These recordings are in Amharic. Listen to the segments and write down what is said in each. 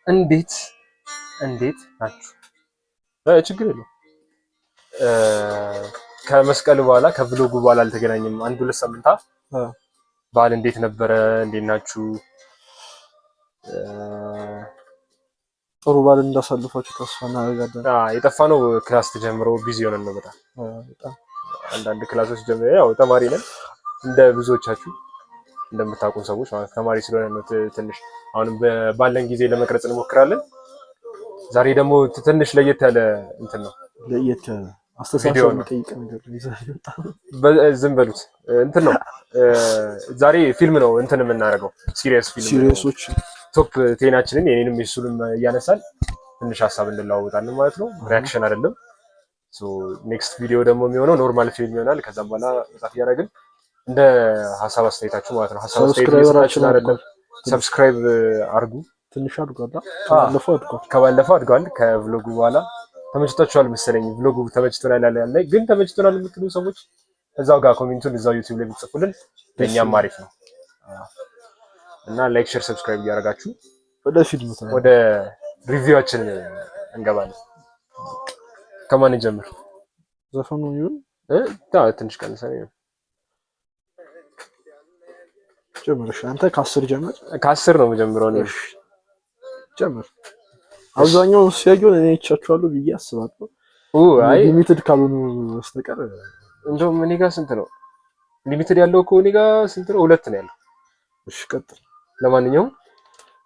እንዴት ናችሁ? ችግር የለውም። ከመስቀል በኋላ ከቭሎጉ በኋላ አልተገናኘም። አንድ ሁለት ሳምንት በዓል እንዴት ነበረ? እንዴት ናችሁ? ጥሩ በዓል እንዳሳልፋችሁ ተስፋ እናደርጋለን። የጠፋነው ክላስ ተጀምሮ ቢዚ ሆነን ነው በጣም አንዳንድ ክላሶች ጀምሮ ያው ተማሪ ነን እንደ ብዙዎቻችሁ እንደምታውቁን ሰዎች ማለት ተማሪ ስለሆነ ነው ትንሽ አሁንም ባለን ጊዜ ለመቅረጽ እንሞክራለን። ዛሬ ደግሞ ትንሽ ለየት ያለ እንትን ነው። ለየት ያለ አስተሳሰብ የሚጠይቅ ነገር ዝም በሉት እንትን ነው። ዛሬ ፊልም ነው እንትን የምናደርገው ሲሪየሶች ቶፕ ቴናችንን የኔንም የሱንም እያነሳን ትንሽ ሀሳብ እንለዋወጣለን ማለት ነው። ሪአክሽን አይደለም። ኔክስት ቪዲዮ ደግሞ የሚሆነው ኖርማል ፊልም ይሆናል። ከዛም በኋላ መጻፍ እያደረግን እንደ ሀሳብ አስተያየታችሁ ማለት ነው። ሀሳብ አስተያየታችሁ አይደለም። ሰብስክራይብ አድርጉ። ትንሽ አድርጓል። ከባለፈው አድጓል። ከቭሎጉ በኋላ ተመችቷችኋል መሰለኝ። ቭሎጉ ተመችቶናል ያለ ግን ተመችቶናል የምትሉ ሰዎች እዛው ጋር ኮሜንቱን እዛው ዩቲዩብ ላይ ብትጽፉልን ለእኛም አሪፍ ነው እና ላይክ፣ ሼር፣ ሰብስክራይብ እያደረጋችሁ ወደ ሪቪዋችን እንገባለን። ከማን ጀምር? ዘፈኑ ይሁን ትንሽ ቀንሰን ጀምርሽ። አንተ ከ10 ጀምር። ከ10 ነው የምጀምረው እኔ። ጀምር። አብዛኛው ሲያዩን እኔ እቻቸዋለሁ ብዬ አስባለሁ። አይ ሊሚትድ ካልሆኑ በስተቀር እንደውም እኔ ጋር ስንት ነው ሊሚትድ ያለው እኮ እኔ ጋር ስንት ነው? 2 ነው ያለው። እሺ ቀጥል። ለማንኛውም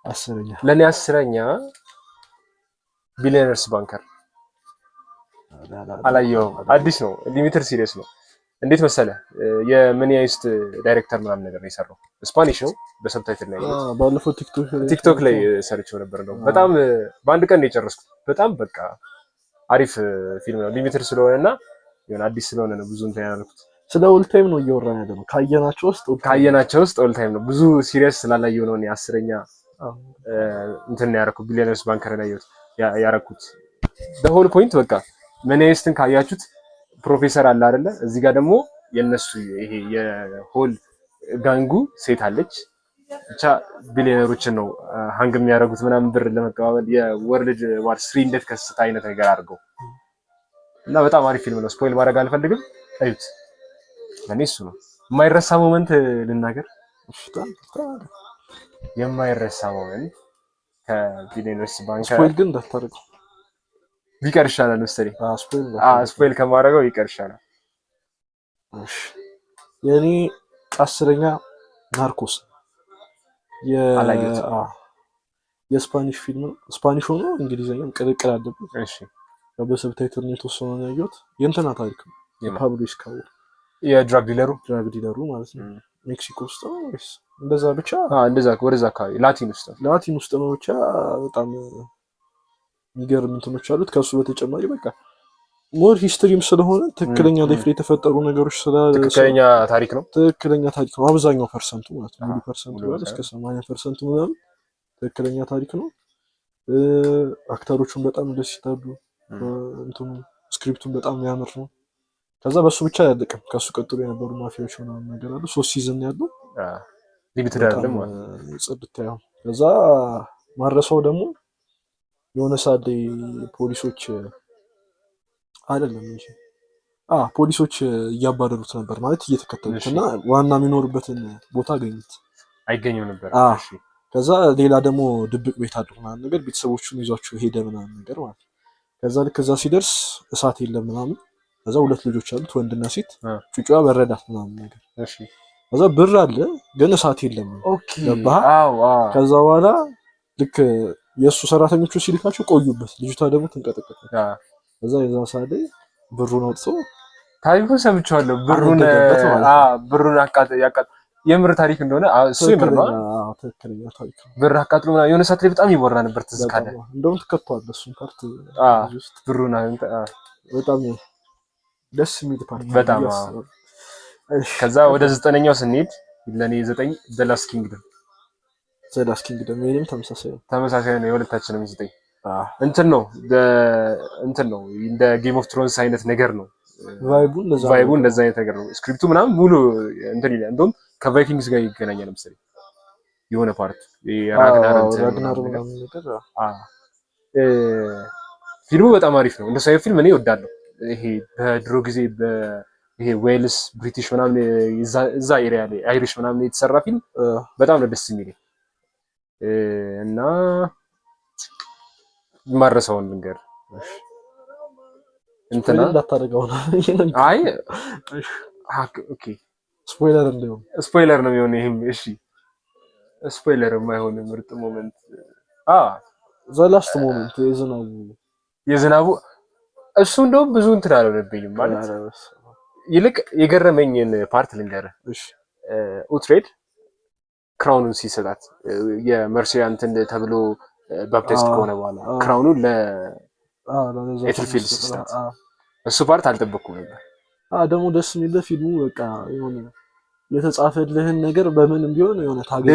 10ኛ ለኔ 10ኛ ቢሊየነርስ ባንከር አላየሁም። አዲስ ነው፣ ሊሚትድ ሲሪየስ ነው። እንዴት መሰለ የመኒያይስት ዳይሬክተር ምናምን ነገር ነው የሰራው። ስፓኒሽ ነው በሰብታይትል ላይ ነው። ባለፈው ቲክቶክ ላይ ሰርቼው ነበር ነው። በጣም በአንድ ቀን ነው የጨረስኩት። በጣም በቃ አሪፍ ፊልም ነው። ሊሚትድ ስለሆነና የሆነ አዲስ ስለሆነ ነው ብዙ እንትን ያደረኩት። ስለ ኦል ታይም ነው እያወራን ያለነው። ካየናቸው ውስጥ ኦል ታይም ነው። ብዙ ሲሪየስ ስላላየው ነው እኔ 10ኛ እንትን ያደረኩት። ቢሊየነርስ ባንከር ላይ ያደረኩት በሆል ፖይንት በቃ መኒያይስትን ካያችሁት ፕሮፌሰር አለ አይደለ? እዚህ ጋር ደግሞ የነሱ ይሄ የሆል ጋንጉ ሴት አለች። ብቻ ቢሊየነሮችን ነው ሃንግ የሚያደርጉት ምናምን ብር ለመቀባበል የወርልድ ዋር 3 እንዴት ከስታ አይነት ነገር አድርገው እና በጣም አሪፍ ፊልም ነው። ስፖይል ማድረግ አልፈልግም። እዩት። እኔ እሱ ነው የማይረሳ ሞመንት ልናገር። የማይረሳ ሞመንት ከቢሊየነርስ ባንከር ስፖይል ግን እንዳታደርገው ቢቀር ይሻላል መሰለኝ። ስፖይል ከማድረገው ይቀር ይሻላል። እሺ የኔ 10ኛ ናርኮስ የስፓኒሽ ፊልም ነው። ስፓኒሽ ሆኖ እንግሊዘኛም ቅልቅል አለበት። እሺ በሰብታይትል ነው የተወሰነው ነው ያየሁት። የእንትና ታሪክ ነው የፓብሎ ኤስኮባር የድራግ ዲለሩ ማለት ነው። ሜክሲኮ ውስጥ ነው ወይስ እንደዛ? ብቻ እንደዛ ወደዛ አካባቢ ላቲን ውስጥ ነው። ብቻ በጣም የሚገርም እንትኖች አሉት። ከሱ በተጨማሪ በቃ ሞር ሂስትሪም ስለሆነ ትክክለኛ ላይፍ ላይ የተፈጠሩ ነገሮች ትክክለኛ ታሪክ ነው። አብዛኛው ፐርሰንቱ ማለት ነው። ሙሉ ፐርሰንቱ ማለት እስከ 80% ምናምን ትክክለኛ ታሪክ ነው። አክተሮቹን በጣም ደስ ይላሉ። እንትኑ ስክሪፕቱን በጣም የሚያምር ነው። ከዛ በሱ ብቻ አያልቅም። ከሱ ቀጥሎ የነበሩ ማፊያዎች ምናምን ነገር አሉ። 3 ሲዝን ያለው ሊሚትድ አይደለም ማለት ጽድት ያው ከዛ ማረሰው ደግሞ የሆነ ሰዓት ላይ ፖሊሶች አይደለም እንጂ ፖሊሶች እያባረሩት ነበር ማለት እየተከተሉት እና ዋና የሚኖርበትን ቦታ አይገኙም ነበር። እሺ ከዛ ሌላ ደግሞ ድብቅ ቤት አለው ምናምን ነገር ቤተሰቦቹን ይዟቸው ሄደ ምናምን ነገር ማለት ነው። ከዛ ልክ እዛ ሲደርስ እሳት የለም ምናምን። ከዛ 2 ልጆች አሉት ወንድና ሴት። ጩጩዋ በረዳት ምናምን ነገር። እሺ ከዛ ብር አለ ግን እሳት የለም። ኦኬ ከዛ በኋላ ልክ የሱ ሰራተኞቹ ሲልካቸው ቆዩበት። ልጅቷ ደግሞ ተንቀጠቀጠ። ከዛ የዛ ሰዓት ብሩን አውጥቶ ታሪኩን ሰምቻለሁ። ብሩን ያቃጥ የምር ታሪክ እንደሆነ እሱ የምር ነው። ትክክለኛ ታሪክ ነው። ብር አቃጥሎ ምናምን የሆነ ሰዓት ላይ በጣም ይወራ ነበር። ትዝ ካለ እንደውም ተከቷል። እሱን ፓርት ብሩን በጣም ደስ የሚል ፓርት በጣም። ከዛ ወደ 9ኛው ስንሄድ ለኔ 9 ዘ ላስት ኪንግደም የኔም ተመሳሳይ ነው። የሁለታችንም 9 እንትን ነው እንደ ጌም ኦፍ ትሮንስ አይነት ነገር ነው። ቫይቡ እንደዛ አይነት ነገር ነው። ስክሪፕቱ ምናምን ሙሉ እንትን ይላል። እንደውም ከቫይኪንግስ ጋር ይገናኛል መሰለኝ የሆነ ፓርት የራግናር ራግናር ምናምን ነገር ፊልሙ በጣም አሪፍ ነው። እንደሱ አይነት ፊልም እኔ እወዳለሁ። ይሄ በድሮ ጊዜ ይሄ ዌልስ ብሪቲሽ ምናምን እዛ ኤሪያ ላይ አይሪሽ ምናምን የተሰራ ፊልም በጣም ነው ደስ የሚለኝ እና ማረሳውን ልንገር እንትና እንዳታደርገው ነው። አይ ኦኬ ስፖይለር ነው የሚሆነው ይሄም። እሺ ስፖይለር የማይሆን ምርጥ ሞመንት ዘላስት ሞመንት የዝናቡ እሱ እንደውም ብዙ እንትን አልሆነብኝም ማለት ይልቅ የገረመኝን ፓርት ልንገርህ። እሺ ኡትሬድ ክራውኑን ሲሰጣት የመርሲያ እንትን ተብሎ ባፕቲስት ከሆነ በኋላ ክራውኑን ለኤትልፊልድ ሲሰጣት እሱ ፓርት አልጠበቅኩም ነበር። ደግሞ ደስ የሚል ፊልሙ በቃ የሆነ የተጻፈልህን ነገር በምንም ቢሆን የሆነ ታገኘዋለህ።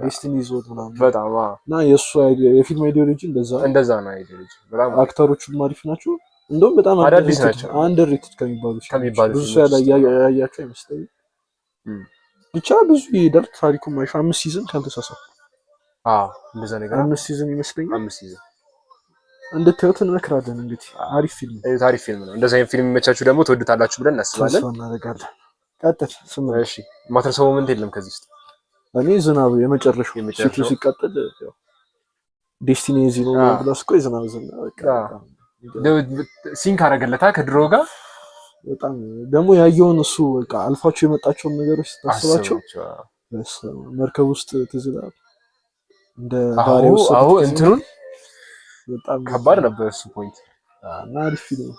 ዴስቲኒ ይዞል ምናምን በጣም እና የእሱ የፊልም አይዲዮሎጂ እንደዛ ነው። አይዲዮሎጂ በጣም አክተሮቹም አሪፍ ናቸው። እንደውም በጣም አዳዲስ ናቸው። አንደርሬትድ ከሚባሉ ብዙ ሰው ያያቸው አይመስለኝም። ብቻ ብዙ ይሄዳል። ታሪኩም አይሽ 5 ሲዝን ካልተሳሳትኩ እንደዛ ነገር 5 ሲዝን ይመስለኛል። 5 ሲዝን እንድታዩት እንመክራለን። እንግዲህ አሪፍ ፊልም ነው። እንደዛ አይነት ፊልም የሚመቻችሁ ደግሞ ትወዱታላችሁ ብለን እናስባለን። እናደርጋለን። ቀጥል። እሺ ማትረሳው ሞመንት የለም ከዚህ ውስጥ? እኔ ዝናብ የመጨረሻው ሲቱ ሲቀጥል ዴስቲኒ እዚህ ነው ብላስ ቆይ ዝናብ በቃ ሲንክ አደረገለታ ከድሮ ጋር በጣም ደግሞ ያየውን እሱ በቃ አልፋቸው የመጣቸውን ነገሮች ታስባቸው መርከብ ውስጥ ትዝላል እንደ ባሪው እንትኑን በጣም ከባድ ነበር እሱ ፖይንት እና አሪፍ ፊልም።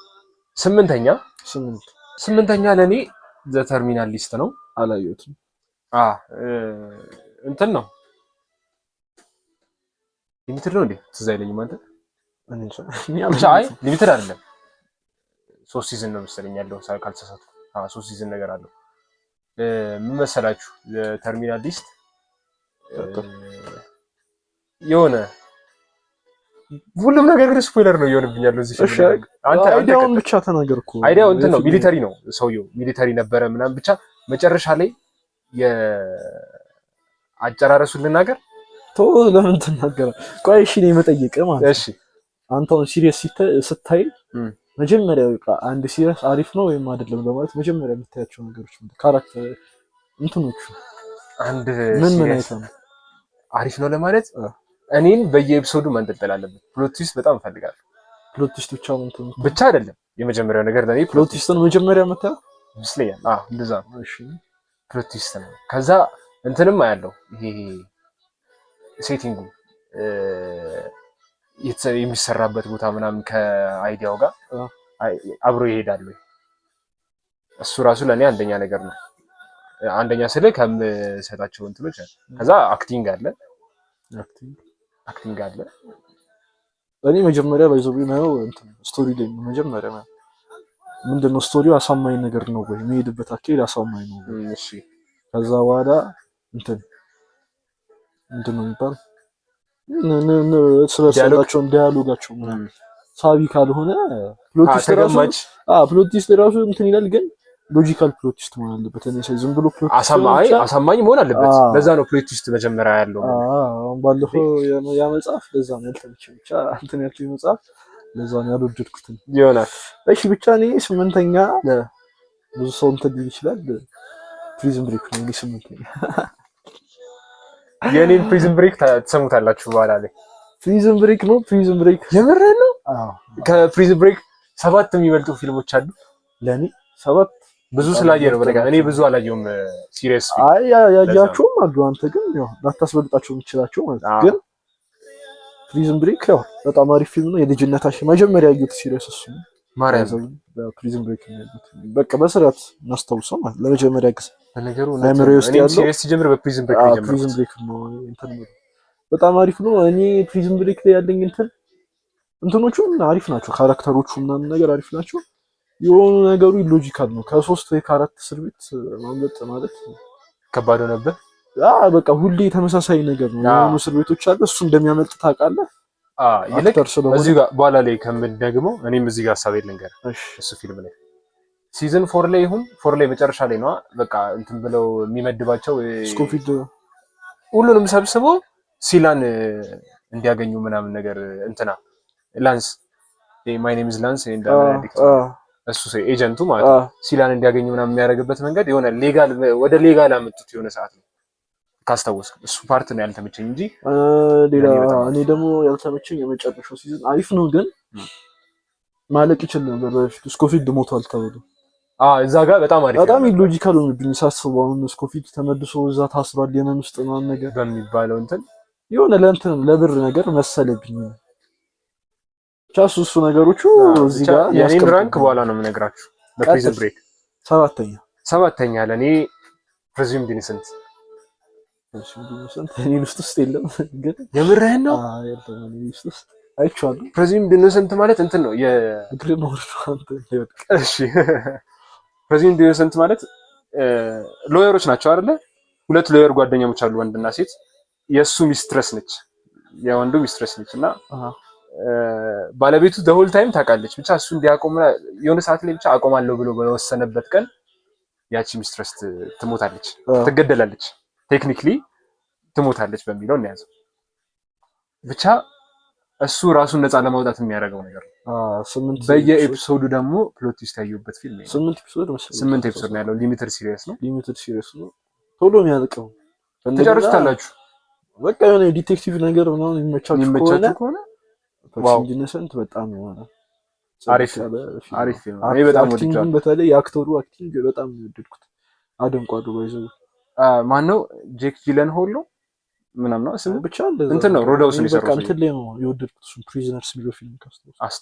ስምንተኛ ለኔ ዘ ተርሚናል ሊስት ነው። አላየሁትም። እንትን ነው ሊሚትድ ነው እንዴ? ትዝ አይለኝም። አንተ አይ ሊሚትድ አይደለም። 3 ሲዝን ነው መሰለኝ ያለው ካልተሳሳትኩ። 3 ሲዝን ነገር አለው። ምን መሰላችሁ ተርሚናል ሊስት የሆነ ሁሉም ነገር ግን ስፖይለር ነው እየሆነብኛል እዚህ ፊልም። አንተ አይዲያውን ብቻ ተናገርኩ። አይዲያው እንትን ነው ሚሊተሪ ነው ሰውየው ሚሊተሪ ነበረ ምናምን ብቻ መጨረሻ ላይ የአጨራረሱን ልናገር ቶ ለምን ተናገረ? ቆይ እሺ ነው የምጠይቅህ ማለት እሺ አንተውን ሲሪየስ ስታይ መጀመሪያ በቃ አንድ ሲሪየስ አሪፍ ነው ወይም አይደለም ለማለት መጀመሪያ የምታያቸው ነገሮች ምንድን ካራክተር እንትኖቹ አንድ ምን አይተህ ነው አሪፍ ነው ለማለት? እኔን በየኤፒሶዱ ማንጠልጠል አለበት። ፕሎት ትዊስት በጣም እፈልጋለሁ። ፕሎት ትዊስት ብቻ አይደለም የመጀመሪያው ነገር ለኔ ፕሎት ትዊስት ነው መጀመሪያ የምታየው ይመስለኛል። እንደዛ ነው። እሺ ፕሎት ትዊስት ነው። ከዛ እንትንም አያለው ይሄ ሴቲንጉ የሚሰራበት ቦታ ምናምን ከአይዲያው ጋር አብሮ ይሄዳል ወይ እሱ ራሱ ለኔ አንደኛ ነገር ነው። አንደኛ ስለ ከምሰጣቸው እንትኖች ከዛ አክቲንግ አለ። እኔ መጀመሪያ ባይዘው ነው እንትን ስቶሪ ላይ መጀመሪያ ምንድነው ስቶሪው አሳማኝ ነገር ነው ወይ የሚሄድበት አካሄድ አሳማኝ ነው ወይ? እሺ ከዛ በኋላ እንትን ምንድነው የሚባል ስለሰጣቸው ዲያሎጋቸው ሳቢ ካልሆነ ፕሎቲስት ራሱ እንትን ይላል ግን ሎጂካል ፕሎቲስት መሆን አለበት። እኔ ዝም ብሎ ፕሎቲስት አሳማኝ መሆን አለበት። ለዛ ነው ፕሎቲስት መጀመሪያ ያለው። ባለፈው ያ መጽሐፍ ለዛ ነው ያልተመቸኝ። ብቻ እንትን ያልኩት መጽሐፍ ለዛ ነው ያልወደድኩት ይሆናል። እሺ ብቻ እኔ 8ኛ ብዙ ሰው እንትን ሊል ይችላል። ፕሪዝን ብሬክ ነው እኔ 8ኛ። የኔን ፕሪዝን ብሬክ ተሰሙታላችሁ በኋላ ላይ። ፕሪዝን ብሬክ ነው ፕሪዝን ብሬክ የምሬን ነው። ከፕሪዝን ብሬክ 7 የሚበልጡ ፊልሞች አሉ ለኔ 7 ብዙ ስላየ ነው። በነገር እኔ ብዙ አላየሁም። ሲሪየስ አይ ያያችሁም አሉ። አንተ ግን ያው ላታስበልጣቸው የምትችላቸው ማለት ነው። ግን ፕሪዝን ብሬክ ያው በጣም አሪፍ ፊልም ነው። የልጅነታችን መጀመሪያ ያዩት ሲሪየስ እሱ ነው። ማርያም ፕሪዝን ብሬክ ነው ያዩት። በቃ በስርዓት እናስታውሰው ማለት ለመጀመሪያ ጊዜ በነገሩ አይምሮ ውስጥ ያለው ሲሪየስ ሲጀምር በፕሪዝን ብሬክ ነው። ፕሪዝን ብሬክ ነው እንትን ነው በጣም አሪፍ ነው። እኔ ፕሪዝን ብሬክ ላይ ያለኝ እንትኖቹ አሪፍ ናቸው። ካራክተሮቹ ምናምን ነገር አሪፍ ናቸው። የሆኑ ነገሩ ኢሎጂካል ነው። ከ3 ወይ ከ4 እስር ቤት ማምለጥ ማለት ከባድ ነበር። በቃ ሁሌ ተመሳሳይ ነገር ነው። የሆኑ እስር ቤቶች አለ እሱ እንደሚያመልጥ ታውቃለህ። ይልቅ እዚህ ጋር በኋላ ላይ ከምንደግመው እኔም እዚህ ጋር ሀሳብ የለንገር እሱ ፊልም ላይ ሲዝን 4 ላይ ይሁን 4 ላይ መጨረሻ ላይ ነው በቃ እንትን ብለው የሚመድባቸው ሁሉንም ሰብስቦ ሲላን እንዲያገኙ ምናምን ነገር እንትና ላንስ ማይ ኔም ኢዝ ላንስ ኤንድ አዲክት እሱ ኤጀንቱ ማለት ነው። ሲላን እንዲያገኙ ምናምን የሚያደርግበት መንገድ የሆነ ሌጋል ወደ ሌጋል አመጡት የሆነ ሰዓት ነው ካስታወስክ። እሱ ፓርት ነው ያልተመቸኝ እንጂ ሌላ እኔ ደግሞ ያልተመቸኝ የመጨረሻው ሲዝን አሪፍ ነው፣ ግን ማለቅ ይችል ነበር በፊት። ስኮፊልድ ሞቷል ተብሎ እዛ ጋር በጣም አሪፍ በጣም ኢሎጂካል ሆነብኝ ሳስበው። አሁን ስኮፊልድ ተመልሶ እዛ ታስሯል የመን ውስጥ ምናምን ነገር በሚባለው እንትን የሆነ ለእንትን ለብር ነገር መሰለብኝ። እሱ ነገሮቹ እዚህ ጋር የኔን ራንክ በኋላ ነው የምነግራችሁ። በፕሪዝን ብሬክ ሰባተኛ ለኔ ፕሪዝን ኢነሰንት እኔ ውስጥ የለም ግን የምርህን ነው? አይቼዋለሁ። ፕሪዝን ኢነሰንት ማለት እንትን ነው እሺ ፕሪዝን ኢነሰንት ማለት ሎየሮች ናቸው አይደለ? ሁለት ሎየር ጓደኛሞች አሉ፣ ወንድና ሴት። የእሱ ሚስትረስ ነች፣ የወንዱ ሚስትረስ ነች እና ባለቤቱ ደሆል ታይም ታውቃለች። ብቻ እሱ እንዲያቆም የሆነ ሰዓት ላይ ብቻ አቆማለሁ ብሎ በወሰነበት ቀን ያቺ ሚስትረስ ትሞታለች፣ ትገደላለች። ቴክኒክሊ ትሞታለች በሚለው እንያዘው። ብቻ እሱ ራሱን ነፃ ለማውጣት የሚያደርገው ነገር ነው። በየኤፒሶዱ ደግሞ ፕሎት ትዊስት ያየሁበት ፊልም ነው። 8 ኤፒሶድ ነው ያለው። ሊሚትድ ሲሪየስ ነው። ቶሎ የሚያልቀው ተጨርሱታላችሁ። በቃ የሆነ ዲቴክቲቭ ነገር ምናምን የሚመቻችሁ ከሆነ ኢነሰንት በጣም የሆነ አሪፍ ፊልም ነው። በጣም ወድጃለሁ። በተለይ የአክተሩ አክቲንግ በጣም ወደድኩት፣ አደንቋለሁ። ባይዘው ማነው ጄክ ጂለንሆል ነው ምናምን ነው ስሙ። ብቻ እንትን ነው ሮዳውስን ይሰራው በቃ እንትን ላይ ነው የወደድኩት። እሱ ፕሪዝነርስ የሚለው ፊልም ካስተውስ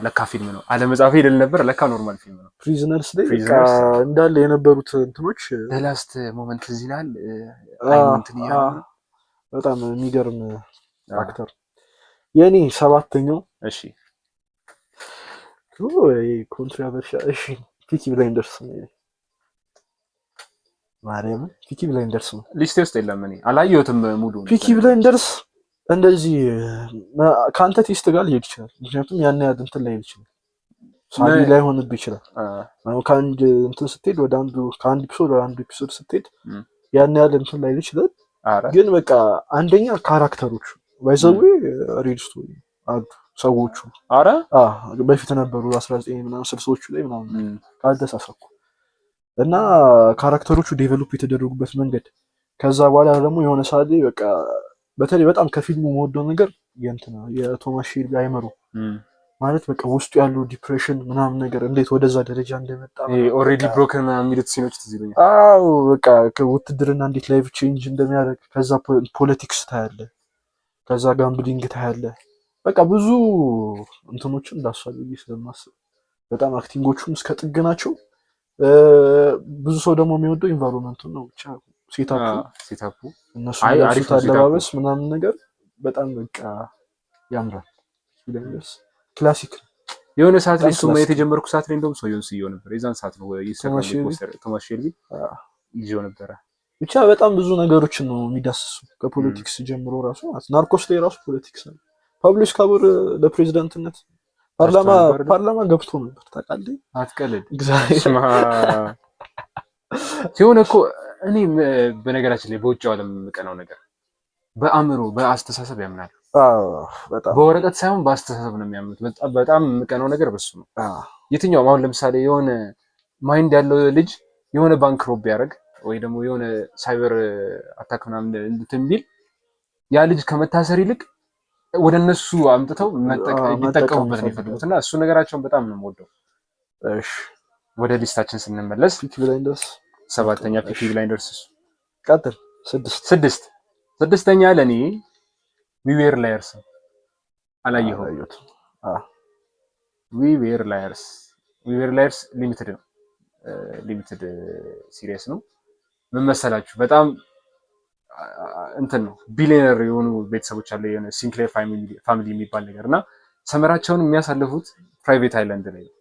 ለካ ፊልም ነው አለመጻፍ ይደል ነበር። ለካ ኖርማል ፊልም ነው። ፕሪዝነርስ ላይ በቃ እንዳለ የነበሩት እንትኖች ላስት ሞመንት እዚህ ይላል በጣም የሚገርም አክተር። የኔ ሰባተኛው እሺ ኮንትሮቨርሻል እሺ ፒኪ ብላይንደርስ ነው። ማርያም ፒኪ ብላይንደርስ ነው ሊስቴ ውስጥ የለም። እኔ አላየሁትም ሙሉ ፒኪ ብላይንደርስ። እንደዚህ ከአንተ ቴስት ጋር ሊሄድ ይችላል፣ ምክንያቱም ያን ያህል እንትን ላይ ይችላል ሳቢ ላይ ሆነብህ ይችላል። ከአንድ እንትን ስትሄድ ወደ አንዱ ከአንድ ኤፒሶድ ወደ አንዱ ኤፒሶድ ስትሄድ ያን ያህል እንትን ላይ ይችላል። ግን በቃ አንደኛ ካራክተሮቹ ባይዘው ሪል ስቶሪ አሉ ሰዎቹ በፊት ነበሩ 19 ምናምን 60ዎቹ ላይ ምናምን ካልተሳሳኩ እና ካራክተሮቹ ዴቨሎፕ የተደረጉበት መንገድ ከዛ በኋላ ደግሞ የሆነ ሰዓት ላይ በቃ በተለይ በጣም ከፊልሙ የምወደው ነገር የቶማስ ሼልቢ አይመሩ ማለት በቃ ውስጡ ያለው ዲፕሬሽን ምናምን ነገር እንዴት ወደዛ ደረጃ እንደመጣ ኦልሬዲ ብሮከን የሚሉት ሲኖች ትዝ ይለኛል። በቃ ውትድርና እንዴት ላይፍ ቼንጅ እንደሚያደርግ ከዛ ፖለቲክስ ታያለ፣ ከዛ ጋምብሊንግ ታያለ። በቃ ብዙ እንትኖችን እንዳስፈልግ ስለማስብ በጣም አክቲንጎቹን እስከ ጥግ ናቸው። ብዙ ሰው ደግሞ የሚወደው ኢንቫይሮንመንቱን ነው። ብቻ ሴታፑ እነሱ ያሉት አለባበስ ምናምን ነገር በጣም በቃ ያምራል። ክላሲክ የሆነ ሰዓት ላይ እሱ ማየት የጀመርኩ ሰዓት ላይ እንደውም ሰውየውን ስየው ነበር። የዛን ሰዓት ነው ቶማስ ሼልቢ ይዤው ነበረ። ብቻ በጣም ብዙ ነገሮችን ነው የሚዳስሱ ከፖለቲክስ ጀምሮ ራሱ ናርኮስ ላይ ራሱ ፖለቲክስ ነው። ፓብሎ ኤስኮባር ለፕሬዝዳንትነት ፓርላማ ገብቶ ነበር ታውቃለህ? አትቀልድ። ሲሆን እኮ እኔ በነገራችን ላይ በውጭው ዓለም የምቀናው ነገር በአእምሮ በአስተሳሰብ ያምናል። በወረቀት ሳይሆን በአስተሳሰብ ነው የሚያምኑት። በጣም የምቀናው ነገር በሱ ነው። የትኛውም አሁን ለምሳሌ የሆነ ማይንድ ያለው ልጅ የሆነ ባንክ ሮብ ቢያደርግ ወይ ደግሞ የሆነ ሳይበር አታክ ምናምን እንትን ቢል ያ ልጅ ከመታሰር ይልቅ ወደ እነሱ አምጥተው እንዲጠቀሙበት ነው የፈለጉት እና እሱ ነገራቸውን በጣም ነው የምወደው። እሺ ወደ ሊስታችን ስንመለስ ፒኪ ብላይንደርስ ሰባተኛ ፒኪ ብላይንደርስ። ቀጥል። ስድስተኛ ለኔ ዊ ዌር ላየርስ አላየኸውም? ዊ ዌር ላየርስ ሊሚትድ ነው። ሊሚትድ ሲሪየስ ነው። ምን መሰላችሁ? በጣም እንትን ነው ቢሊየነር የሆኑ ቤተሰቦች አለ የሆነ ሲንክሌር ፋሚሊ የሚባል ነገር እና ሰመራቸውን የሚያሳልፉት ፕራይቬት አይላንድ ላይ ነው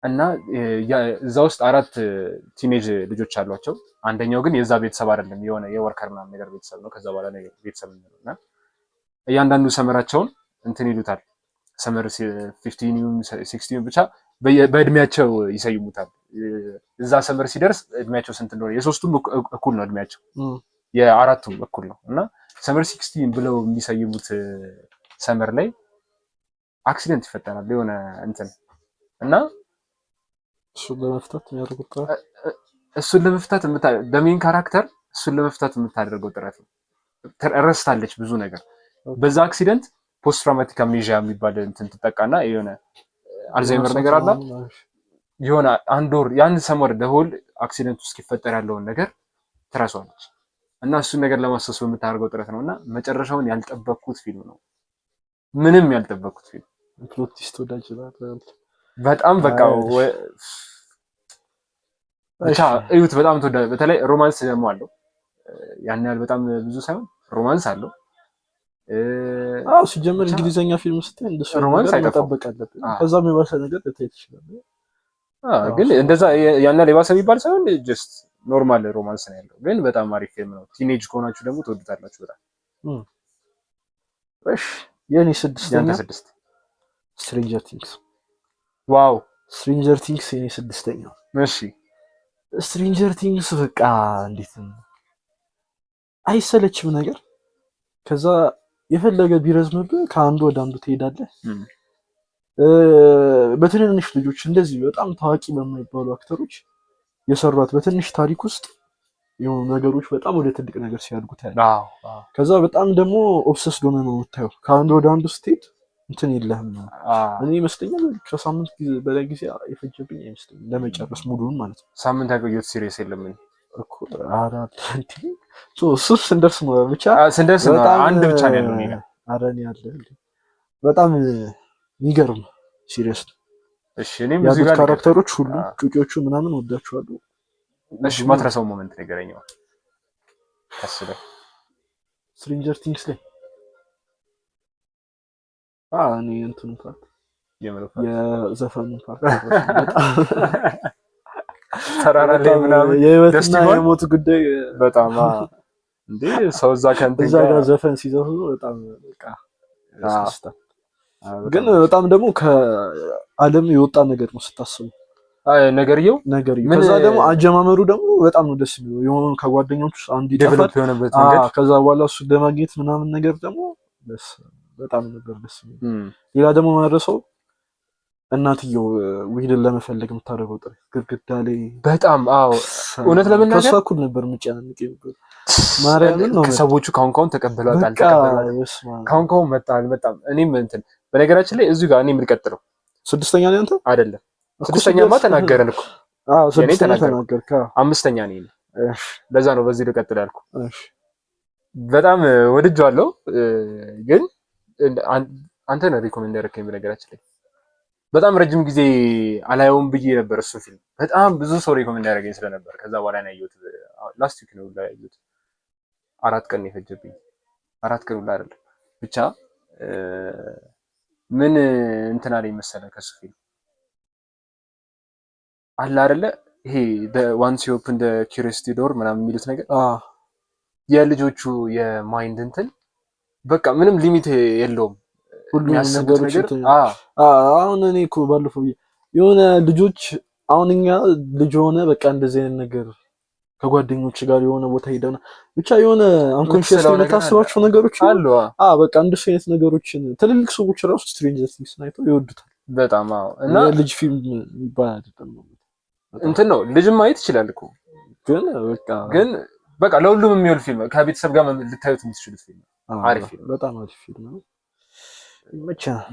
እና እዛ ውስጥ 4 ቲኔጅ ልጆች አሏቸው። አንደኛው ግን የዛ ቤተሰብ አይደለም፣ የሆነ የወርከር ምናምን ነገር ቤተሰብ ነው። ከዛ በኋላ ነው ቤተሰብ ነው እና እያንዳንዱ ሰመራቸውን እንትን ይሉታል። ሰመር 15 16 ብቻ በእድሜያቸው ይሰይሙታል። እዛ ሰመር ሲደርስ እድሜያቸው ስንት እንደሆነ የሶስቱም እኩል ነው እድሜያቸው፣ የአራቱም እኩል ነው እና ሰመር 16 ብለው የሚሰይሙት ሰመር ላይ አክሲደንት ይፈጠራል የሆነ እንትን እና እሱን ለመፍታት በሜን ካራክተር እሱን ለመፍታት የምታደርገው ጥረት ነው። ረስታለች ብዙ ነገር። በዛ አክሲደንት ፖስት ትራውማቲክ አምኔዥያ የሚባል እንትን ትጠቃና የሆነ አልዛይመር ነገር አለ የሆነ አንድ ወር ያን ሰመር ደሆል አክሲደንቱ እስኪፈጠር ያለውን ነገር ትረሳለች እና እሱን ነገር ለማሰስ የምታደርገው ጥረት ነውና መጨረሻውን ያልጠበቅኩት ፊልም ነው። ምንም ያልጠበቅኩት ፊልም ፕሎት ትዊስት ወዳጅ በጣም በቃ ብቻ እዩት። በጣም ተወዳጅ። በተለይ ሮማንስ ደግሞ አለው። ያን ያህል በጣም ብዙ ሳይሆን ሮማንስ አለው። ሲጀመር እንግሊዘኛ ፊልም ስትይ እንደሱ ሮማንስ መጠበቅ አለብን። ከዛም የባሰ ነገር ልታይ ይችላል። ግን እንደዛ ያን ያህል የባሰ የሚባል ሳይሆን ጀስት ኖርማል ሮማንስ ነው ያለው። ግን በጣም አሪፍ ፊልም ነው። ቲኔጅ ከሆናችሁ ደግሞ ትወዱታላችሁ በጣም። እሺ የኔ ስድስተኛ ስትሬንጀር ቲንግስ። ዋው ስትሬንጀር ቲንግስ የኔ ስድስተኛ። እሺ ስትሬንጀር ቲንግስ በቃ እንዴት አይሰለችም ነገር። ከዛ የፈለገ ቢረዝምብህ ከአንዱ ወደ አንዱ ትሄዳለህ። በትንንሽ ልጆች እንደዚህ በጣም ታዋቂ በማይባሉ አክተሮች የሰሯት በትንሽ ታሪክ ውስጥ የሆኑ ነገሮች በጣም ወደ ትልቅ ነገር ሲያድጉ ታያለህ። ከዛ በጣም ደግሞ ኦብሰስድ ሆነህ ነው የምታየው። ከአንዱ ወደ አንዱ ስትሄድ እንትን የለህም። እኔ ይመስለኛል ከሳምንት በላይ ጊዜ የፈጀብኝ አይመስለኝም ለመጨረስ ሙሉውን ማለት ነው። ሳምንት ያቆየሁት ሲሪየስ የለም እኮ እሱ ስንደርስ ነው ብቻ ስንደርስ ነው አንድ ብቻ ነው ያለው ነገር አረን ያለ በጣም የሚገርም ሲሪየስ ነው። እሺ እኔም እዚህ ጋር ካራክተሮች ሁሉ ጩጮቹ ምናምን ወዳቸዋለሁ። እሺ ማትረሳው ሞመንት ንገረኝ። ከስለ ስትሬንጀር ቲንግስ ላይ እኔ እንትኑ ፓርት የዘፈኑ ፓርት ተራራ ላይ ምናምን የህይወትና የሞት ጉዳይ በጣም እንዴ ሰው እዛ ከእንትን ጋር ዘፈን ሲዘፍኑ በጣም በቃ ያስደስታል። ግን በጣም ደግሞ ከዓለም የወጣ ነገር ነው ስታስቡ ነገርየው። ከዛ ደግሞ አጀማመሩ ደግሞ በጣም ነው ደስ የሚለው። የሆነ ከጓደኞቹ አንዱ ዴቨሎፕ የሆነበት መንገድ ከዛ በኋላ እሱ ለማግኘት ምናምን ነገር ደግሞ በጣም ነበር ደስ የሚለው። ሌላ ደግሞ ማድረሰው እናትየው ዊልን ለመፈለግ የምታደርገው ጥረት ግድግዳ ላይ በጣም እውነት ለመናገር ከሷ እኩል ነበር የምጨናነቅ ነበር። ማርያምን ነው ሰዎቹ ካሁን ተቀበሏታል ካሁን መጣ አልመጣም። እኔም እንትን በነገራችን ላይ እዚሁ ጋር እኔ የምልቀጥለው ስድስተኛ ነው አንተ አይደለም። ስድስተኛማ ተናገረን እኮ ስድስተኛ ተናገርክ። አምስተኛ ነኝ። ለዛ ነው በዚህ ልቀጥል ያልኩ። በጣም ወድጄዋለሁ። ግን አንተ ነው ሪኮሜንድ ያደረከኝ በነገራችን ላይ በጣም ረጅም ጊዜ አላየውም ብዬ ነበር። እሱ ፊልም በጣም ብዙ ሰው ሪኮሜንድ ያደረገኝ ስለነበር ከዛ በኋላ ነው ያየሁት። ላስት ዊክ ነው ያየሁት። 4 ቀን የፈጀብኝ 4 ቀን ሁላ አይደለም ብቻ ምን እንትን አለኝ መሰለህ ከሱ ፊልም አለ አይደለ ይሄ ዋንስ ዩ ኦፕን ዘ ኪዩሪዮሲቲ ዶር ምናምን የሚሉት ነገር የልጆቹ የማይንድ እንትን በቃ ምንም ሊሚት የለውም። ሁሉም ነገሮች አሁን እኔ እኮ ባለፈው የሆነ ልጆች አሁን እኛ ልጅ ሆነ በቃ እንደዚህ አይነት ነገር ከጓደኞች ጋር የሆነ ቦታ ሄደና ብቻ የሆነ አንኮንሺየስ የምታስባቸው ነገሮች አሉ። በቃ እንደሱ አይነት ነገሮችን ትልልቅ ሰዎች ራሱ ስትሬንጀር ቲንግስ አይተው ይወዱታል በጣም። እና ልጅ ፊልም ይባል አይደለም እንትን ነው ልጅም ማየት ይችላል እኮ ግን በቃ ለሁሉም የሚሆን ፊልም ከቤተሰብ ጋር ልታዩት የምትችሉት ፊልም አሪፍ ፊልም በጣም አሪፍ ፊልም ነው።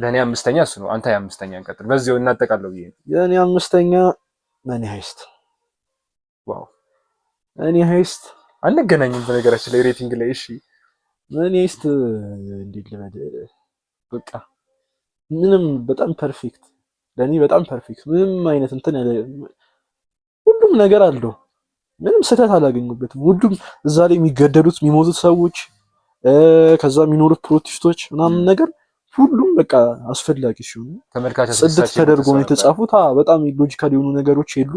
ለእኔ አምስተኛ እሱ ነው። አንተ የአምስተኛ እንቀጥል በዚሁ እናጠቃለው ብዬ ነው። የእኔ አምስተኛ መኒ ሃይስት። ዋው መኒ ሃይስት አንገናኝም በነገራችን ላይ ሬቲንግ ላይ። እሺ መኒ ሃይስት እንዴት ልበል በቃ ምንም በጣም ፐርፌክት ለእኔ በጣም ፐርፌክት ምንም አይነት እንትን ሁሉም ነገር አለው። ምንም ስህተት አላገኙበትም። ሁሉም እዛ ላይ የሚገደሉት የሚሞቱት ሰዎች ከዛ የሚኖሩት ፕሎቲስቶች ምናምን ነገር ሁሉም በቃ አስፈላጊ ሲሆኑ ጽድት ተደርጎ ነው የተጻፉት። በጣም ሎጂካል የሆኑ ነገሮች የሉ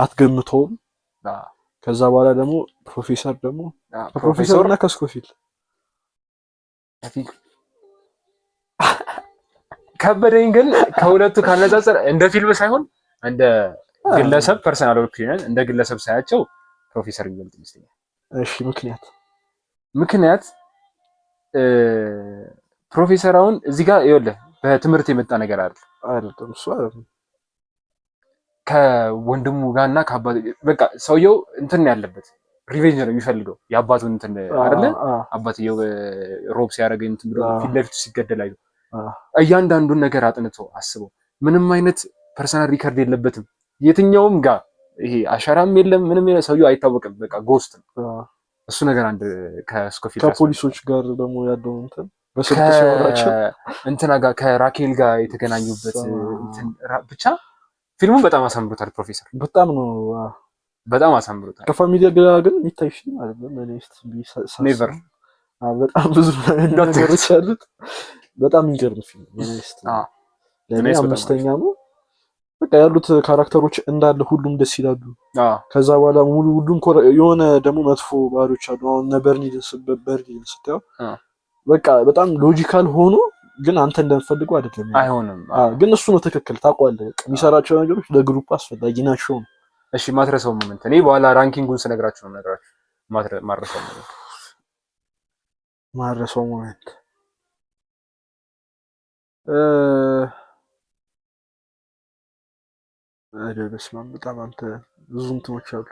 አትገምተውም። ከዛ በኋላ ደግሞ ፕሮፌሰር እና ከስኮፊል ከበደኝ። ግን ከሁለቱ ካነጻጸር እንደ ፊልም ሳይሆን እንደ ግለሰብ ፐርሰናል ኦፒኒየን እንደ ግለሰብ ሳያቸው ፕሮፌሰር የሚበልጥ ይመስለኛል። እሺ ምክንያት ፕሮፌሰር አሁን እዚህ ጋር ይኸውልህ በትምህርት የመጣ ነገር አይደለም። እሱ አይደለም ከወንድሙ ጋርና ከአባቱ በቃ ሰውየው እንትን ያለበት ሪቬንጅ ነው የሚፈልገው የአባቱን እንትን አይደለ አባትየው ሮብ ሲያደርገኝ እንትን ብሎ ፊት ለፊቱ ሲገደል አይቶ እያንዳንዱን ነገር አጥንቶ አስበው ምንም አይነት ፐርሰናል ሪከርድ የለበትም የትኛውም ጋር ይሄ አሻራም የለም ምንም ሰውየው አይታወቅም በቃ ጎስት ነው እሱ ነገር አንድ ከስኮፊል ከፖሊሶች ጋር ደግሞ ያለው እንትን በስልክ ሲወራቸው እንትና ጋር ከራኬል ጋር የተገናኙበት እንትን ብቻ ፊልሙን በጣም አሳምሮታል ፕሮፌሰር በጣም አሳምሮታል ከፋሚሊ ጋር ግን የሚታይ ፊልም አይደለም ኔቨር በጣም ብዙ ነገሮች አሉት በጣም የሚገርም ፊልም ለኔ አምስተኛ ነው በቃ ያሉት ካራክተሮች እንዳለ ሁሉም ደስ ይላሉ ከዛ በኋላ ሙሉ ሁሉም የሆነ ደግሞ መጥፎ ባህሪዎች አሉ አሁን በርኒን ስታየው በቃ በጣም ሎጂካል ሆኖ ግን አንተ እንደምፈልገው አይሆንም ግን እሱ ነው ትክክል ታውቀዋለህ በቃ የሚሰራቸው ነገሮች ለግሩፕ አስፈላጊ ናቸው እሺ ማትረሳው ሞመንት እኔ በኋላ ራንኪንጉን ስነግራችሁ ነው ነገራችሁ ማትረሳው ሞመንት በስመ አብ በጣም አንተ ብዙ እንትኖች አሉ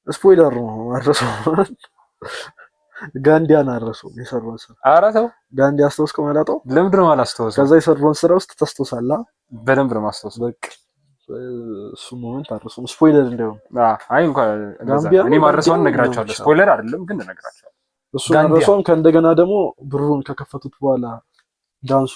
ስፖይለር ነው ማትረሳው ጋንዲያን አረሰው የሰራውን ስራ አራተው ጋንዲ አስተውስከው መላጣው ለምንድን ነው አላስተውሰው ከዛ የሰራውን ስራ ውስጥ ታስተውሳለህ በደንብ ነው ማስተውሰው በቃ እሱ ሞመንት አረሰው ስፖይለር እንደው አይ እንኳን እኔ ማረሰውን ነግራቸዋለሁ ስፖይለር አይደለም ግን ነግራቸዋለሁ እሱ አረሰውን ከእንደገና ደግሞ ብሩን ከከፈቱት በኋላ ዳንሱ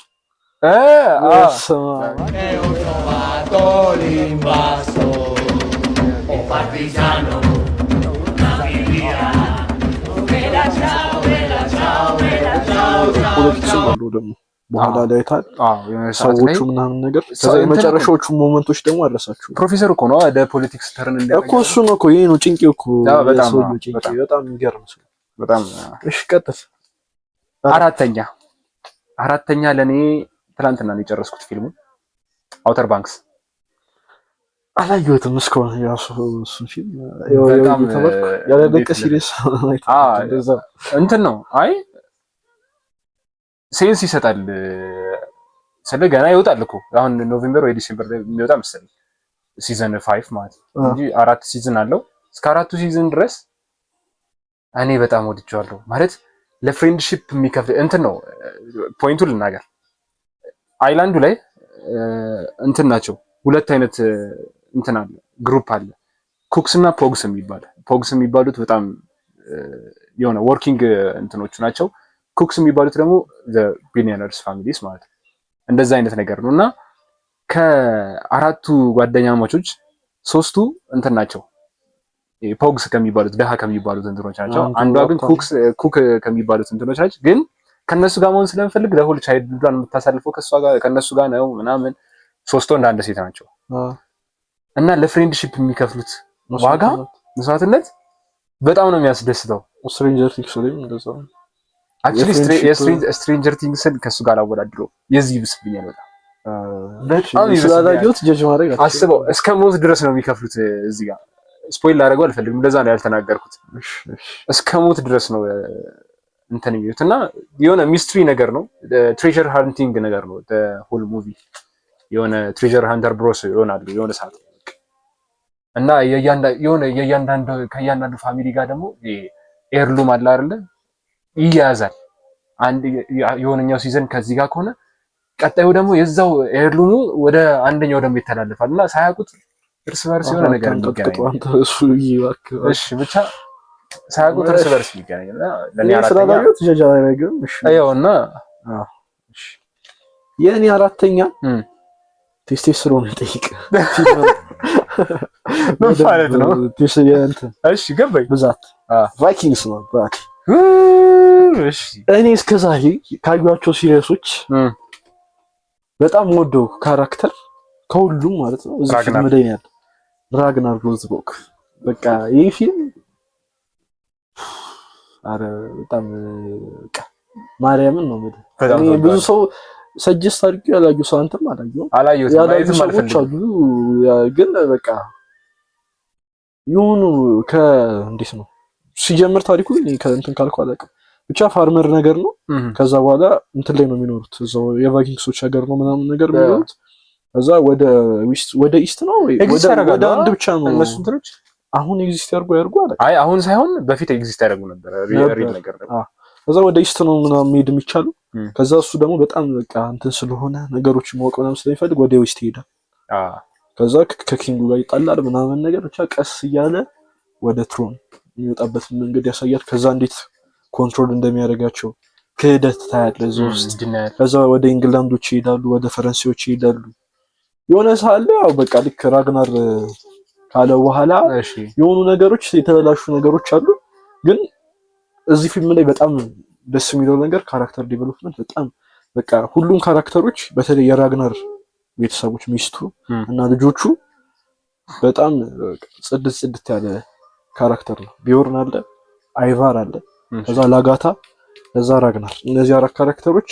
ፖለቲክስም አለው ደግሞ በኋላ ላይ ታል ሰዎቹ ምናምን ነገር ከዛ የመጨረሻዎቹ ሞመንቶች ደግሞ አረሳችሁ ፕሮፌሰር እኮ ነው ወደ ፖለቲክስ ተርን እኮ እሱ ነው እኮ ይሄ ነው ጭንቄው እኮ በጣም የሚገርም ሰው በጣም እሺ ቀጥል አራተኛ ለኔ ትናንትና ነው የጨረስኩት ፊልሙን አውተር ባንክስ አላየሁትም እስካሁን ያሱ እሱ ፊልም በጣም ያለደቀ ሲሪየስ እንትን ነው አይ ሴንስ ይሰጣል ስለ ገና ይወጣል እኮ አሁን ኖቬምበር ወይ ዲሴምበር ላይ የሚወጣ መሰለኝ ሲዝን 5 ማለት እንጂ 4 ሲዝን አለው እስከ 4ቱ ሲዝን ድረስ እኔ በጣም ወድጄዋለሁ ማለት ለፍሬንድሺፕ የሚከፍል እንትን ነው ፖይንቱን ልናገር አይላንዱ ላይ እንትን ናቸው ሁለት አይነት እንትን አለ ግሩፕ አለ ኩክስ እና ፖግስ የሚባሉት በጣም የሆነ ወርኪንግ እንትኖቹ ናቸው ኩክስ የሚባሉት ደግሞ ዘ ቢሊየነርስ ፋሚሊስ ማለት እንደዛ አይነት ነገር ነውና ከአራቱ ጓደኛሞች ሶስቱ እንትን ናቸው ፖግስ ከሚባሉት ደሃ ከሚባሉት እንትኖች ናቸው አንዷ ግን ኩክ ከሚባሉት እንትኖች ናቸው ግን ከነሱ ጋር መሆን ስለምፈልግ ለሁሉ ቻይልድን የምታሳልፈው ከነሱ ጋር ነው ምናምን ሶስቱ እንደ አንድ ሴት ናቸው እና ለፍሬንድሺፕ የሚከፍሉት ዋጋ መስዋዕትነት በጣም ነው የሚያስደስተው ስትሬንጀር ቲንግስ ላይ እንደዛ አክቹሊ ስትሬንጀር ቲንግስን ከሱ ጋር አወዳድረው የዚህ ይብስብኛል በጣም ይስላላጆት ጀጅ ማድረግ አስበው እስከ ሞት ድረስ ነው የሚከፍሉት እዚህ ጋር ስፖይል ላደርገው አልፈልግም ለዛ ነው ያልተናገርኩት እስከ ሞት ድረስ ነው እንትን ይዩትና የሆነ ሚስትሪ ነገር ነው ትሬዠር ሃንቲንግ ነገር ነው ሆል ሙቪ የሆነ ትሬዠር ሃንተር ብሮስ ይሆናል የሆነ ሰዓት እና ከእያንዳንዱ ፋሚሊ ጋር ደግሞ ኤርሉም አለ አይደለ ይያዛል አንድ የሆነኛው ሲዝን ከዚህ ጋር ከሆነ ቀጣዩ ደግሞ የዛው ኤርሉሙ ወደ አንደኛው ደግሞ ይተላለፋል እና ሳያውቁት እርስ በርስ የሆነ ነገር ይገናኛል እሺ ብቻ ሳያውቁት እርስ በርስ ይገናኛል ለኔ አራተኛ ጀጃ ያረጋግም እሺ አይውና እሺ የኔ አራተኛ ቴስቴስትሮን ጠይቅ ማለት ነው እሺ ገባኝ ብዛት ቫይኪንግስ ነው ባክ እሺ እኔ እስከዛሬ ካዩዋቸው ሲሪየሶች በጣም ወደው ካራክተር ከሁሉም ማለት ነው እዚህ ፊልም ላይ ያለ ራግናር ሎዝቦክ በቃ ይሄ ፊልም አረ በጣም ማርያምን ነው ማለት እኔ ብዙ ሰው ሰጀስት አድርጌ ያላዩ ሰው አንተም አላየሁትም ያላዩ ሰዎች አሉ። ግን በቃ የሆኑ እንዴት ነው ሲጀምር ታሪኩ ከእንትን ካልኩ አላውቅም ብቻ ፋርመር ነገር ነው። ከዛ በኋላ እንትን ላይ ነው የሚኖሩት እዛው የቫይኪንግሶች ሀገር ነው ምናምን ነገር የሚኖሩት። ከዛ ወደ ኢስት ነው ወደ አንድ ብቻ ነው እነሱ እንትኖች አሁን ኤግዚስት ያርጉ አለ። አይ አሁን ሳይሆን በፊት ኤግዚስት ያደርጉ ነበር ሪል ነገር ነው። ከዛ ወደ ኢስት ነው ምናምን መሄድ የሚቻለው። ከዛ እሱ ደግሞ በጣም በቃ እንትን ስለሆነ ነገሮችን ማወቅ ምናምን ስለሚፈልግ ወደ ዌስት ይሄዳል። ከዛ ከኪንጉ ጋር ይጣላል ምናምን ነገር ብቻ ቀስ እያለ ወደ ትሮን የሚወጣበት መንገድ ያሳያል። ከዛ እንዴት ኮንትሮል እንደሚያደርጋቸው ክህደት ታያለ እዛ ውስጥ። ከዛ ወደ ኢንግላንዶች ይሄዳሉ፣ ወደ ፈረንሳዮች ይሄዳሉ። የሆነ ሳለ ያው በቃ ልክ ራግናር ካለ በኋላ የሆኑ ነገሮች የተበላሹ ነገሮች አሉ። ግን እዚህ ፊልም ላይ በጣም ደስ የሚለው ነገር ካራክተር ዲቨሎፕመንት በጣም በቃ ሁሉም ካራክተሮች በተለይ የራግናር ቤተሰቦች ሚስቱ እና ልጆቹ በጣም ጽድት ያለ ካራክተር ነው። ቢዮርን አለ፣ አይቫር አለ፣ ከዛ ላጋታ፣ ከዛ ራግናር። እነዚህ አራት ካራክተሮች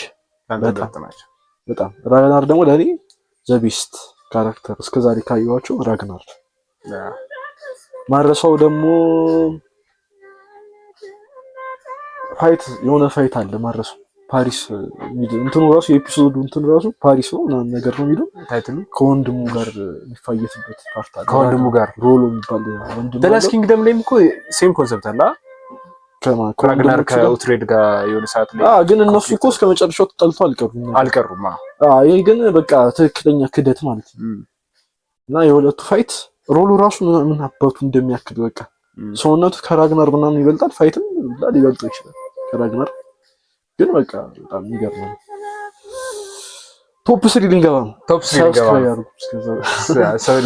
በጣም ራግናር ደግሞ ለኔ ዘቢስት ካራክተር እስከዛሬ ካየኋቸው ራግናር። ማረሳው ደግሞ የሆነ ፋይት አለ ማረሳው ፓሪስ እንትኑ ራሱ የኤፒሶዱ እንትኑ ራሱ ፓሪስ ነው ምናምን ነገር ነው የሚለው ታይትሉ። ከወንድሙ ጋር የሚፋየትበት ፓርት አለ። ከወንድሙ ጋር ሮሎ የሚባል ወንድሙ ዘ ላስት ኪንግደም ላይም እኮ ሴም ኮንሰፕት አለ። ከራግናር ከኡትሬድ ጋር የሆነ ሰዓት ላይ ግን እነሱ እኮ እስከ መጨረሻው ተጣልቶ አልቀሩም። ይሄ ግን በቃ ትክክለኛ ክደት ማለት ነው። እና የሁለቱ ፋይት ሮሉ ራሱ ምን አባቱ እንደሚያክል በቃ ሰውነቱ ከራግናር ምናምን ይበልጣል። ፋይትም ሊበልጠው ይችላል ከራግናር ግን በቃ በጣም የሚገርም ነው። ቶፕ 3 ልንገባ ነው። ቶፕ 3 ልንገባ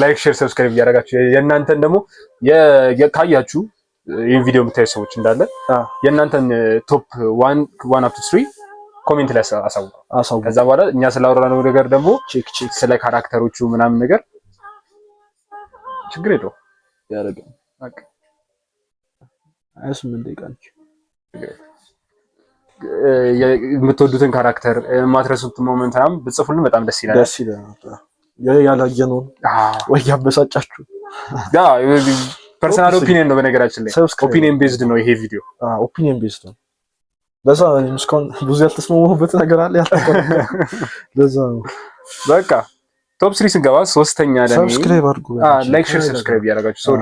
ላይክ ሼር ሰብስክራይብ እያደረጋችሁ የእናንተን ደግሞ ካያችሁ ይሄን ቪዲዮ የምታዩ ሰዎች እንዳለ የእናንተን ቶፕ 1 አፕ ቱ 3 ኮሜንት ላይ አሳውቁ። ከዛ በኋላ እኛ ስላወራነው ነገር ደግሞ ቼክ ስለ ካራክተሮቹ ምናምን ነገር ችግር የለውም ያደርጋል። በቃ 28 ደቂቃ ነች። የምትወዱትን ካራክተር ማትረሱት ሞመንት ምናምን ብጽፉልን በጣም ደስ ይላል። ያላየነው ወይ ያበሳጫችሁ ፐርሰናል ኦፒኒየን ነው። በነገራችን ላይ ኦፒኒየን ቤዝድ ነው ይሄ ቪዲዮ። ኦፒኒየን ቤዝድ ነው። ለዛ እስካሁን ብዙ ያልተስማማሁበት ነገር አለ ለዛ ነው በቃ ቶፕ 3 ስንገባ ሶስተኛ ላይ ሰብስክራይብ አድርጉ። ላይክ ሼር ሰብስክራይብ ያደርጋችሁ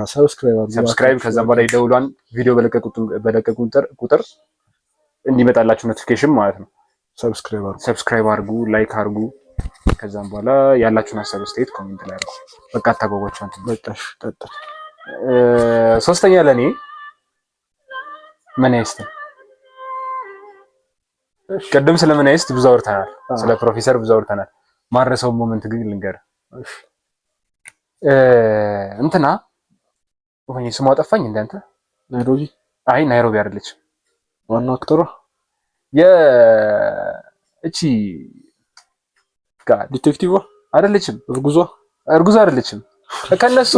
ሰብስክራይብ ከዛ በኋላ ይደውሏን ቪዲዮ በለቀቁ ቁጥር እንዲመጣላችሁ ኖቲፊኬሽን ማለት ነው። ሰብስክራይብ አድርጉ፣ ላይክ አድርጉ። ከዛም በኋላ ያላችሁን ሀሳብ አስተያየት ኮሜንት ላይ አድርጉ። በቃ አታጓጓችሁ አንተ በቃሽ ቀጥል። ሶስተኛ ለኔ መናይስት። ቀደም ስለ መናይስት ብዙ አውርተናል፣ ስለ ፕሮፌሰር ብዙ አውርተናል። ማረሰው ሞመንት ግን ልንገር። እንትና ወይ ስሟ ጠፋኝ እንዳንተ ናይሮቢ። አይ ናይሮቢ አይደለች ዋና አክተሯ እቺ ጋር ዲቴክቲቭ አይደለችም። እርጉዟ አይደለችም። ከነሱ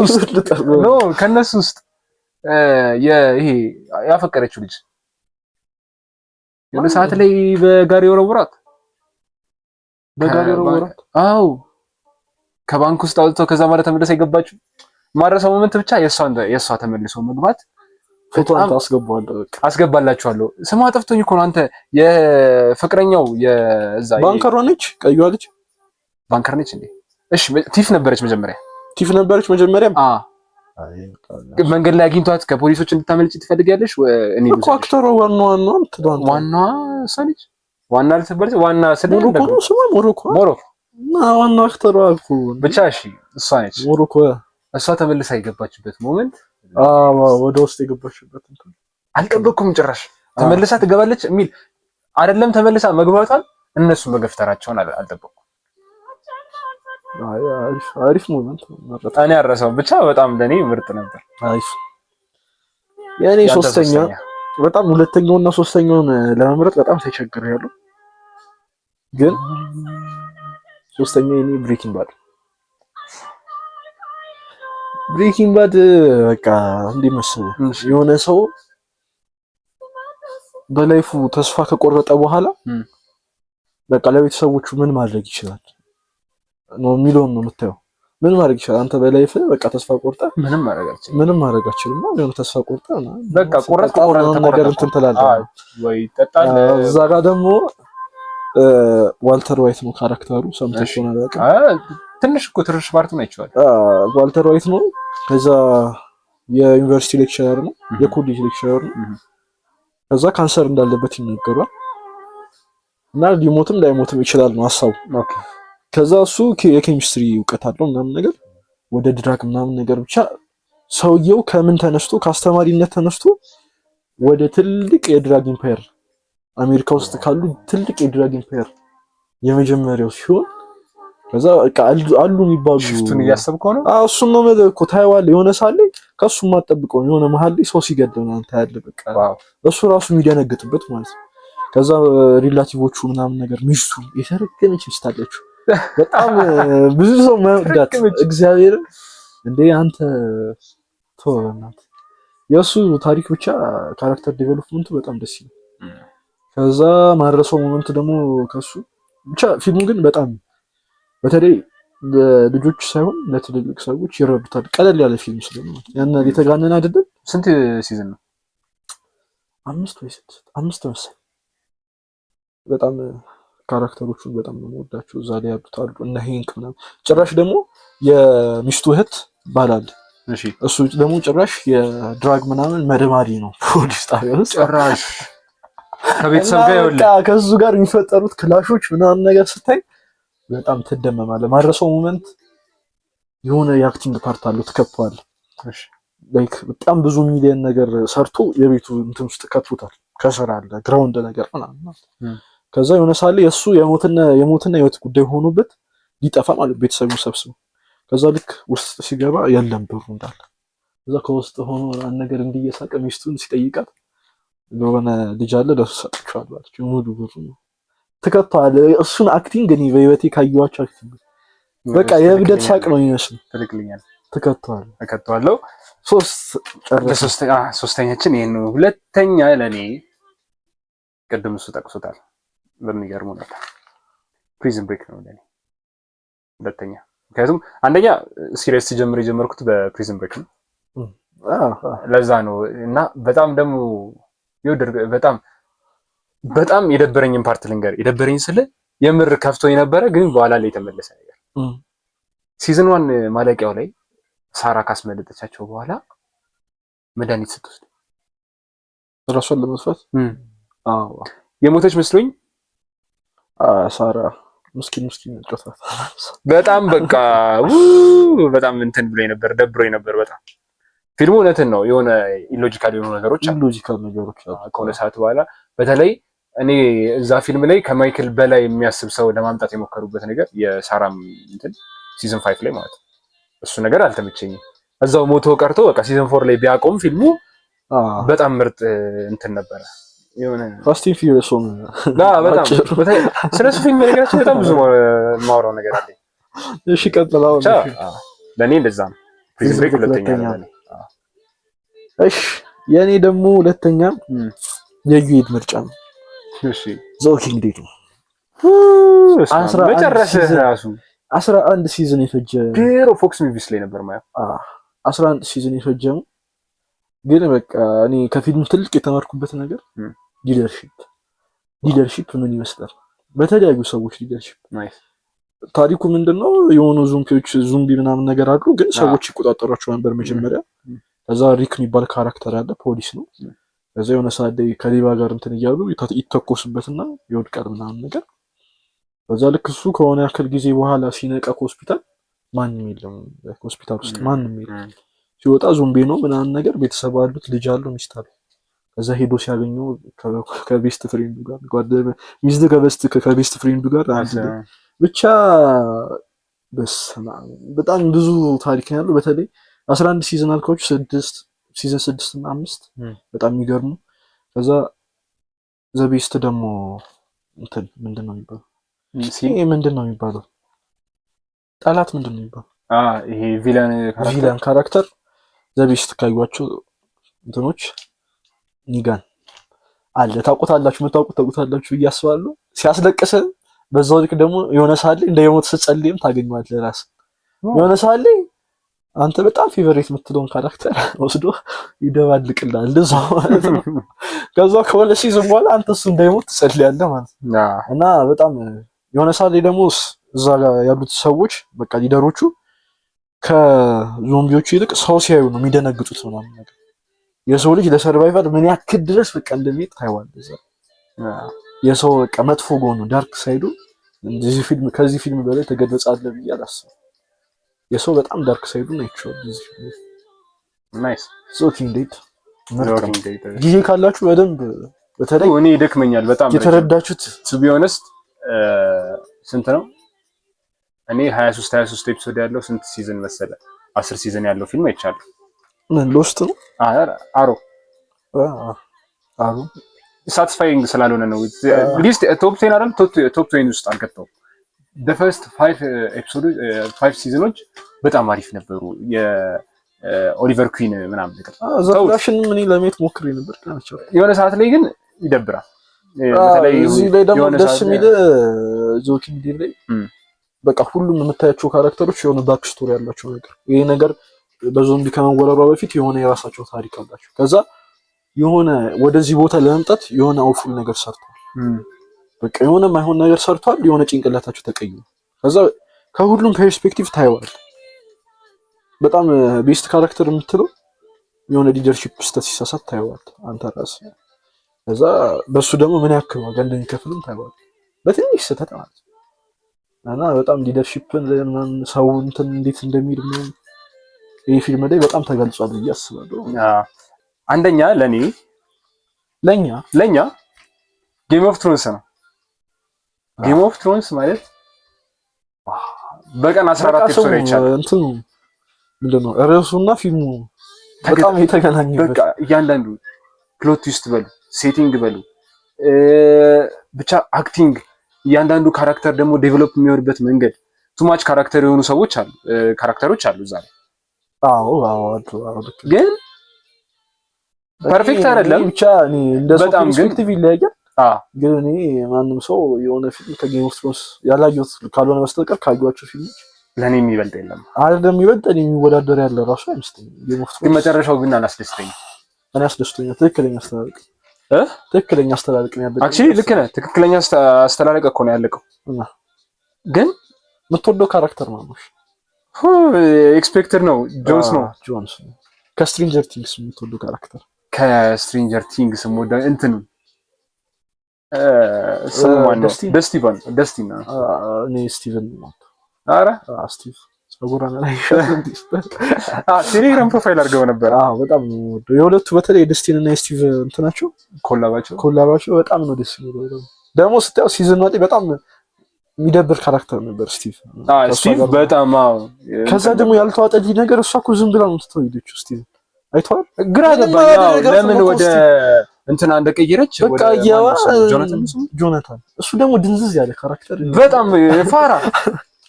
ውስጥ ይሄ ያፈቀረችው ልጅ የሆነ ሰዓት ላይ በጋሪ ወረወራት። አዎ ከባንክ ውስጥ አውጥተው ከዛ ማለት ተመለሰ የገባችው። ማረሰው ሞመንት ብቻ የሷ ተመልሶ መግባት ፎቶን አስገባላችኋለሁ። ስሟ ጠፍቶኝ እኮ ነው አንተ። የፍቅረኛው የዛ ባንከሯ ነች፣ ቀይዋ ልጅ ባንከር ነች እንዴ? እሺ ቲፍ ነበረች መጀመሪያ። መንገድ ላይ አግኝቷት ከፖሊሶች እንድታመልጭ ትፈልጊያለሽ? እኔ እኮ አክተሯ ዋናዋ እሷ ነች። ዋና ልትበልጭ ዋና ሞሮኮ እና ዋና አክተሯ እኮ ብቻ እሺ፣ እሷ ነች ሞሮኮ። እሷ ተመልሳ የገባችበት ሞመንት ወደ ውስጥ የገባችበት እንትን አልጠበቅኩም ጭራሽ። ተመልሳ ትገባለች የሚል አይደለም። ተመልሳ መግባቷን እነሱ መገፍተራቸውን አልጠበቅኩም። አሪፍ ሞመንት ነው። እኔ አረሰው ብቻ በጣም ለኔ ምርጥ ነበር። አሪፍ የኔ ሶስተኛ በጣም ሁለተኛውና ሶስተኛውን ለመምረጥ በጣም ተቸግሬያለሁ። ግን ሶስተኛው የኔ ብሬኪንግ ባድ በቃ እንዲህ መሰለህ የሆነ ሰው በላይፉ ተስፋ ከቆረጠ በኋላ በቃ ለቤተሰቦቹ ምን ማድረግ ይችላል ነው የሚለውን ነው የምታየው። ምን ማድረግ ይችላል አንተ በላይፍ በቃ ተስፋ ቆርጠ ምንም ማድረግ አልችልም ነው የሆነ ተስፋ ቆርጠ በቃ ቆረጥ ነገር እንትን ትላለህ ወይ ይጠጣል። እዛ ጋር ደግሞ ዋልተር ዋይት ነው ካራክተሩ ሰምተሽ ሆነ በቃ ትንሽ እኮ ትርሽ ፓርት ነው ይቻላል። ዋልተር ዋይት ነው ከዛ የዩኒቨርሲቲ ሌክቸረር ነው የኮሌጅ ሌክቸረር ነው። ከዛ ካንሰር እንዳለበት ይነገራል እና ሊሞትም ላይሞትም ይችላል ነው ሐሳቡ። ኦኬ ከዛ እሱ የኬሚስትሪ እውቀት አለው ምናምን ነገር ወደ ድራግ ምናምን ነገር ብቻ ሰውየው ከምን ተነስቶ ከአስተማሪነት ተነስቶ ወደ ትልቅ የድራግ ኢምፓየር አሜሪካ ውስጥ ካሉ ትልቅ የድራግ ኢምፓየር የመጀመሪያው ሲሆን ከዛ በቃ አሉ የሚባሉ ሽፍቱን እያሰብከው ነው። እሱን ነው እኮ ታየዋለህ። የሆነ ሳለ ከሱ የማትጠብቀው የሆነ መሀል ላይ ሰው ሲገድል ምናምን ታያለህ። በቃ እሱ ራሱ የሚደነግጥበት ማለት ነው። ከዛ ሪላቲቮቹ ምናምን ነገር ሚስቱ የተረገመች ሚስት አለችው በጣም ብዙ ሰው ማይወዳት እግዚአብሔር እንደ አንተ ተወናት የሱ ታሪክ ብቻ ካራክተር ዴቨሎፕመንቱ በጣም ደስ ይላል። ከዛ ማረሰው ሞመንት ደግሞ ከሱ ብቻ ፊልሙ ግን በጣም በተለይ ለልጆች ሳይሆን ለትልልቅ ሰዎች ይረዱታል። ቀለል ያለ ፊልም ስለሆነ ያን የተጋነነ አይደለም። ስንት ሲዝን ነው? 5 ወይ 6 5 መሰለኝ። በጣም ካራክተሮቹን በጣም ነው የምወዳቸው። እዛ ላይ ያሉት አሉ እና ሄንክ ምናምን ጭራሽ ደግሞ የሚስቱ እህት ባላል። እሺ እሱ ደግሞ ጭራሽ የድራግ ምናምን መደማሪ ነው ፖሊስ ጣቢያ ውስጥ ጭራሽ ከቤተሰብ ጋር ይወለ ከሱ ጋር የሚፈጠሩት ክላሾች ምናምን ነገር ስታይ በጣም ትደመማለህ። ማረሰው ሞመንት የሆነ የአክቲንግ ፓርት አለው ትከቷል። እሺ ላይክ በጣም ብዙ ሚሊዮን ነገር ሰርቶ የቤቱ እንትን ውስጥ ከቶታል። ከስራ አለ ግራውንድ ነገር ምናምን ከዛ የሆነ ሳለ የሱ የሞትና የህይወት ጉዳይ ሆኖበት ሊጠፋ ማለት ቤተሰቡን ሰብስቦ ከዛ ልክ ውስጥ ሲገባ የለም ብሩ እንዳለ ከዛ ከውስጥ ሆኖ አንድ ነገር እንዲየሳቀ ሚስቱን ሲጠይቃት ለሆነ ልጅ አለ ለሱ ሰጥቻለሁ አለች። ሙሉ ብሩ ነው ተከቷል። እሱን አክቲንግ እኔ በህይወቴ ካየኋቸው አክቲንግ በቃ የብደት ሳቅ ነው የሚመስል ትልቅልኛል። ተከቷለሁ። ሶስተኛችን ይሄን ነው። ሁለተኛ ለኔ ቅድም እሱ ጠቅሶታል በሚገርም ሁኔታ ፕሪዝን ብሬክ ነው ለኔ ሁለተኛ። ምክንያቱም አንደኛ ሲሪየስ ሲጀምር የጀመርኩት በፕሪዝን ብሬክ ነው። ለዛ ነው እና በጣም ደግሞ በጣም የደበረኝን ፓርት ልንገር። የደበረኝ ስለ የምር ከፍቶ የነበረ ግን በኋላ ላይ የተመለሰ ነገር ሲዝን 1 ማለቂያው ላይ ሳራ ካስመለጠቻቸው በኋላ መድኃኒት ስትወስድ ራሷን ለመስፋት የሞተች መስሎኝ ሳራ ምስኪን ጨዋታ በጣም በቃ በጣም እንትን ብሎኝ ነበር፣ ደብሮኝ ነበር በጣም። ፊልሙ እውነትን ነው የሆነ ኢሎጂካል የሆኑ ነገሮች ከሆነ ሰዓት በኋላ በተለይ እኔ እዛ ፊልም ላይ ከማይክል በላይ የሚያስብ ሰው ለማምጣት የሞከሩበት ነገር የሳራም እንትን ሲዝን 5 ላይ ማለት ነው። እሱ ነገር አልተመቸኝም። እዛው ሞቶ ቀርቶ በቃ ሲዝን 4 ላይ ቢያቆም ፊልሙ በጣም ምርጥ እንትን ነበረ። የሆነ ፋስት ኤንድ ፊውሪየስ ሆነ በጣም ስለሱ ፊልም ነገራችን በጣም ብዙ ማውራው ነገር አለ። እሺ ቀጥላው። ለኔ እንደዛ ነው። ፕሪዝን ብሬክ ሁለተኛ ነው። እሺ የኔ ደግሞ ሁለተኛ የዩኤድ ምርጫ ነው። እሺ ዞኪንግ ዴት ነው። 11 ሲዝን የፈጀ ዴሮ ፎክስ ሙቪስ ላይ ነበር ማለት 11 ሲዝን የፈጀ ነው። ግን በቃ እኔ ከፊልሙ ትልቅ የተማርኩበት ነገር ሊደርሺፕ ምን ይመስላል፣ በተለያዩ ሰዎች ሊደርሺፕ ታሪኩ ምንድነው? የሆኑ ዙምቢ ምናምን ነገር አሉ፣ ግን ሰዎች ይቆጣጠሯቸው ነበር መጀመሪያ። ከዛ ሪክ የሚባል ካራክተር አለ፣ ፖሊስ ነው። ከዛ የሆነ ሰዓት ላይ ከሌባ ጋር እንትን እያሉ ይተኮስበትና ይወድቃል ምናምን ነገር። ከዛ ልክ እሱ ከሆነ ያክል ጊዜ በኋላ ሲነቃ ከሆስፒታል ማንም የለም፣ ሆስፒታል ውስጥ ማንም የለም። ሲወጣ ዞምቢ ነው ምናምን ነገር። ቤተሰብ አሉት፣ ልጅ አለው፣ ሚስት አለው። ከዛ ሄዶ ሲያገኘው ከቤስት ፍሬንዱ ጋር ከቤስት ፍሬንዱ ጋር ብቻ በጣም ብዙ ታሪክ ያለው። በተለይ 11 ሲዝን አልኳችሁ፣ ሲዝን 6 እና 5 በጣም የሚገርሙ። ከዛ ዘቤስት ደግሞ እንትን ምንድነው የሚባለው ጠላት ምንድነው የሚባለው? ይሄ ቪላን ካራክተር ዘቤስት ካዩዋቸው እንትኖች ኒጋን አለ። ታውቁታላችሁ ብዬ አስባለሁ። ሲያስለቅስ በዛው ልክ ደግሞ የሆነ ሰዓት ላይ እንደየሞት ስትጸልይም ታገኘዋለህ ራስ የሆነ ሰዓት ላይ አንተ በጣም ፌቨሬት የምትለውን ካራክተር ወስዶ ይደባልቅልሃል እንደዛው ማለት ነው። ከዛ ከሆነ ሲዝን በኋላ አንተ እሱ እንዳይሞት ትጸልያለህ ማለት ነው። እና በጣም የሆነ ሰዓት ላይ ደግሞ እዛ ጋር ያሉት ሰዎች በቃ ሊደሮቹ ከዞምቢዎቹ ይልቅ ሰው ሲያዩ ነው የሚደነግጡት ምናምን ነገር የሰው ልጅ ለሰርቫይቫል ምን ያክል ድረስ በቃ እንደሚሄድ ታይዋለህ እዛ የሰው በቃ መጥፎ ጎኑ ዳርክ ሳይዱ እንደዚህ ፊልም ከዚህ ፊልም በላይ ተገለጸ አለ ብዬ አላስብም። የሰው በጣም ዳርክ ሳይዱ ነው እዚህ ፊልም ናይስ ሶኪንግ ዴት ጊዜ ካላችሁ በደንብ በተለይ እኔ ይደክመኛል በጣም የተረዳችሁት ቱ ቢ ኦነስት ስንት ነው እኔ 23 ኤፒሶድ ያለው ስንት ሲዝን መሰለ 10 ሲዝን ያለው ፊልም አይቻለሁ። ምን ሎስት ነው አሮ አሮ ሳቲስፋይንግ ስላልሆነ ነው ሊስት ቶፕ 10 አይደል ቶፕ 20 ውስጥ አልከተውም። the first 5 ኤፒሶዶች 5 ሲዝኖች በጣም አሪፍ ነበሩ። የኦሊቨር ኩዊን ምናምን ነገር ዛፍላሽን ምን ለማየት ሞክሬ ነበር ካንቻው የሆነ ሰዓት ላይ ግን ይደብራል። በተለይ እዚህ ላይ ደግሞ ደስ የሚል ጆኪንግ ዲል ላይ በቃ ሁሉም የምታያቸው ካራክተሮች የሆነ ባክ ስቶሪ ያላቸው ነገር ይሄ ነገር በዞምቢ ከመወረሯ በፊት የሆነ የራሳቸው ታሪክ አላቸው። ከዛ የሆነ ወደዚህ ቦታ ለመምጣት የሆነ አውፉል ነገር ሰርቷል። በቃ የሆነ ማይሆን ነገር ሰርቷል። የሆነ ጭንቅላታቸው ተቀይሮ ከዛ ከሁሉም ፐርስፔክቲቭ ታይዋል። በጣም ቤስት ካራክተር የምትለው የሆነ ሊደርሺፕ ስህተት ሲሳሳት ታይዋል አንተ ራስህ። ከዛ በሱ ደግሞ ምን ያክል ዋጋ እንደሚከፍልም ታይዋል በትንሽ ስህተት ማለት ነው። እና በጣም ሊደርሺፕን ሰው እንትን እንዴት እንደሚል ነው ይሄ ፊልም ላይ በጣም ተገልጿል ብዬ አስባለሁ። አንደኛ ለኛ ጌም ኦፍ ትሮንስ ነው። ጌም ኦፍ ትሮንስ ማለት በቀን 14 ኤፒሶድ ይቻላል። እንትን ምንድነው ርዕሱና ፊልሙ በጣም የተገናኘበት በቃ እያንዳንዱ ፕሎት ትዊስት በሉ ሴቲንግ በሉ ብቻ አክቲንግ እያንዳንዱ ካራክተር ደግሞ ዴቨሎፕ የሚሆንበት መንገድ ቱማች ካራክተር የሆኑ ሰዎች አሉ ካራክተሮች አሉ እዛ ላይ። አዎ ግን ፐርፌክት አይደለም ብቻ እኔ እንደዚህ ፐርስፔክቲቭ ይለያያል። ግን እኔ ማንም ሰው የሆነ ፊልም ከጌም ኦፍ ትሮንስ ያላየሁት ካልሆነ በስተቀር ካዩዋቸው ፊልሞች ለኔ የሚበልጥ የለም አይደለም የሚበልጥ እኔ የሚወዳደር ያለ ራሱ አይመስለኝም። ጌም ኦፍ ትሮንስ ግን መጨረሻው ግን አላስደስተኝም። እኔ አስደስተኛል። ትክክለኛ አስተላለቅ ነው ያለቀው። አክቹሊ ልክ ነህ። ትክክለኛ አስተላለቅ እኮ ነው ያለቀው። ግን የምትወደው ካራክተር ነው ኤክስፔክትድ ነው ጆንስ ነው ከስትሬንጀር ቲንግስ የምትወደው ካራክተር ከስትሬንጀር ቲንግስ የምወደው እንትን ስሙ ማን ነው? ደስቲን ነው። እኔ ስቲቨን ነው። ኧረ ስቲቭ ጸጉራና ላይ ቴሌግራም ፕሮፋይል አድርገው ነበር። በጣም ነው የሁለቱ በተለይ ደስቲን እና ስቲቭ እንትናቸው ኮላባቸው በጣም ነው ደስ የሚለው። ደግሞ ስታየው ሲዝን ማጤ በጣም የሚደብር ካራክተር ነበር ስቲቭ በጣም ከዛ ደግሞ ያልተዋጠልኝ ነገር እሷ እኮ ዝም ብላ ነው የምትተው ስቲቭ አይቷል። ግራ ገባኝ። ለምን ወደ እንትና እንደቀየረች በቃ ጆናታን እሱ ደግሞ ድንዝዝ ያለ ካራክተር በጣም ፋራ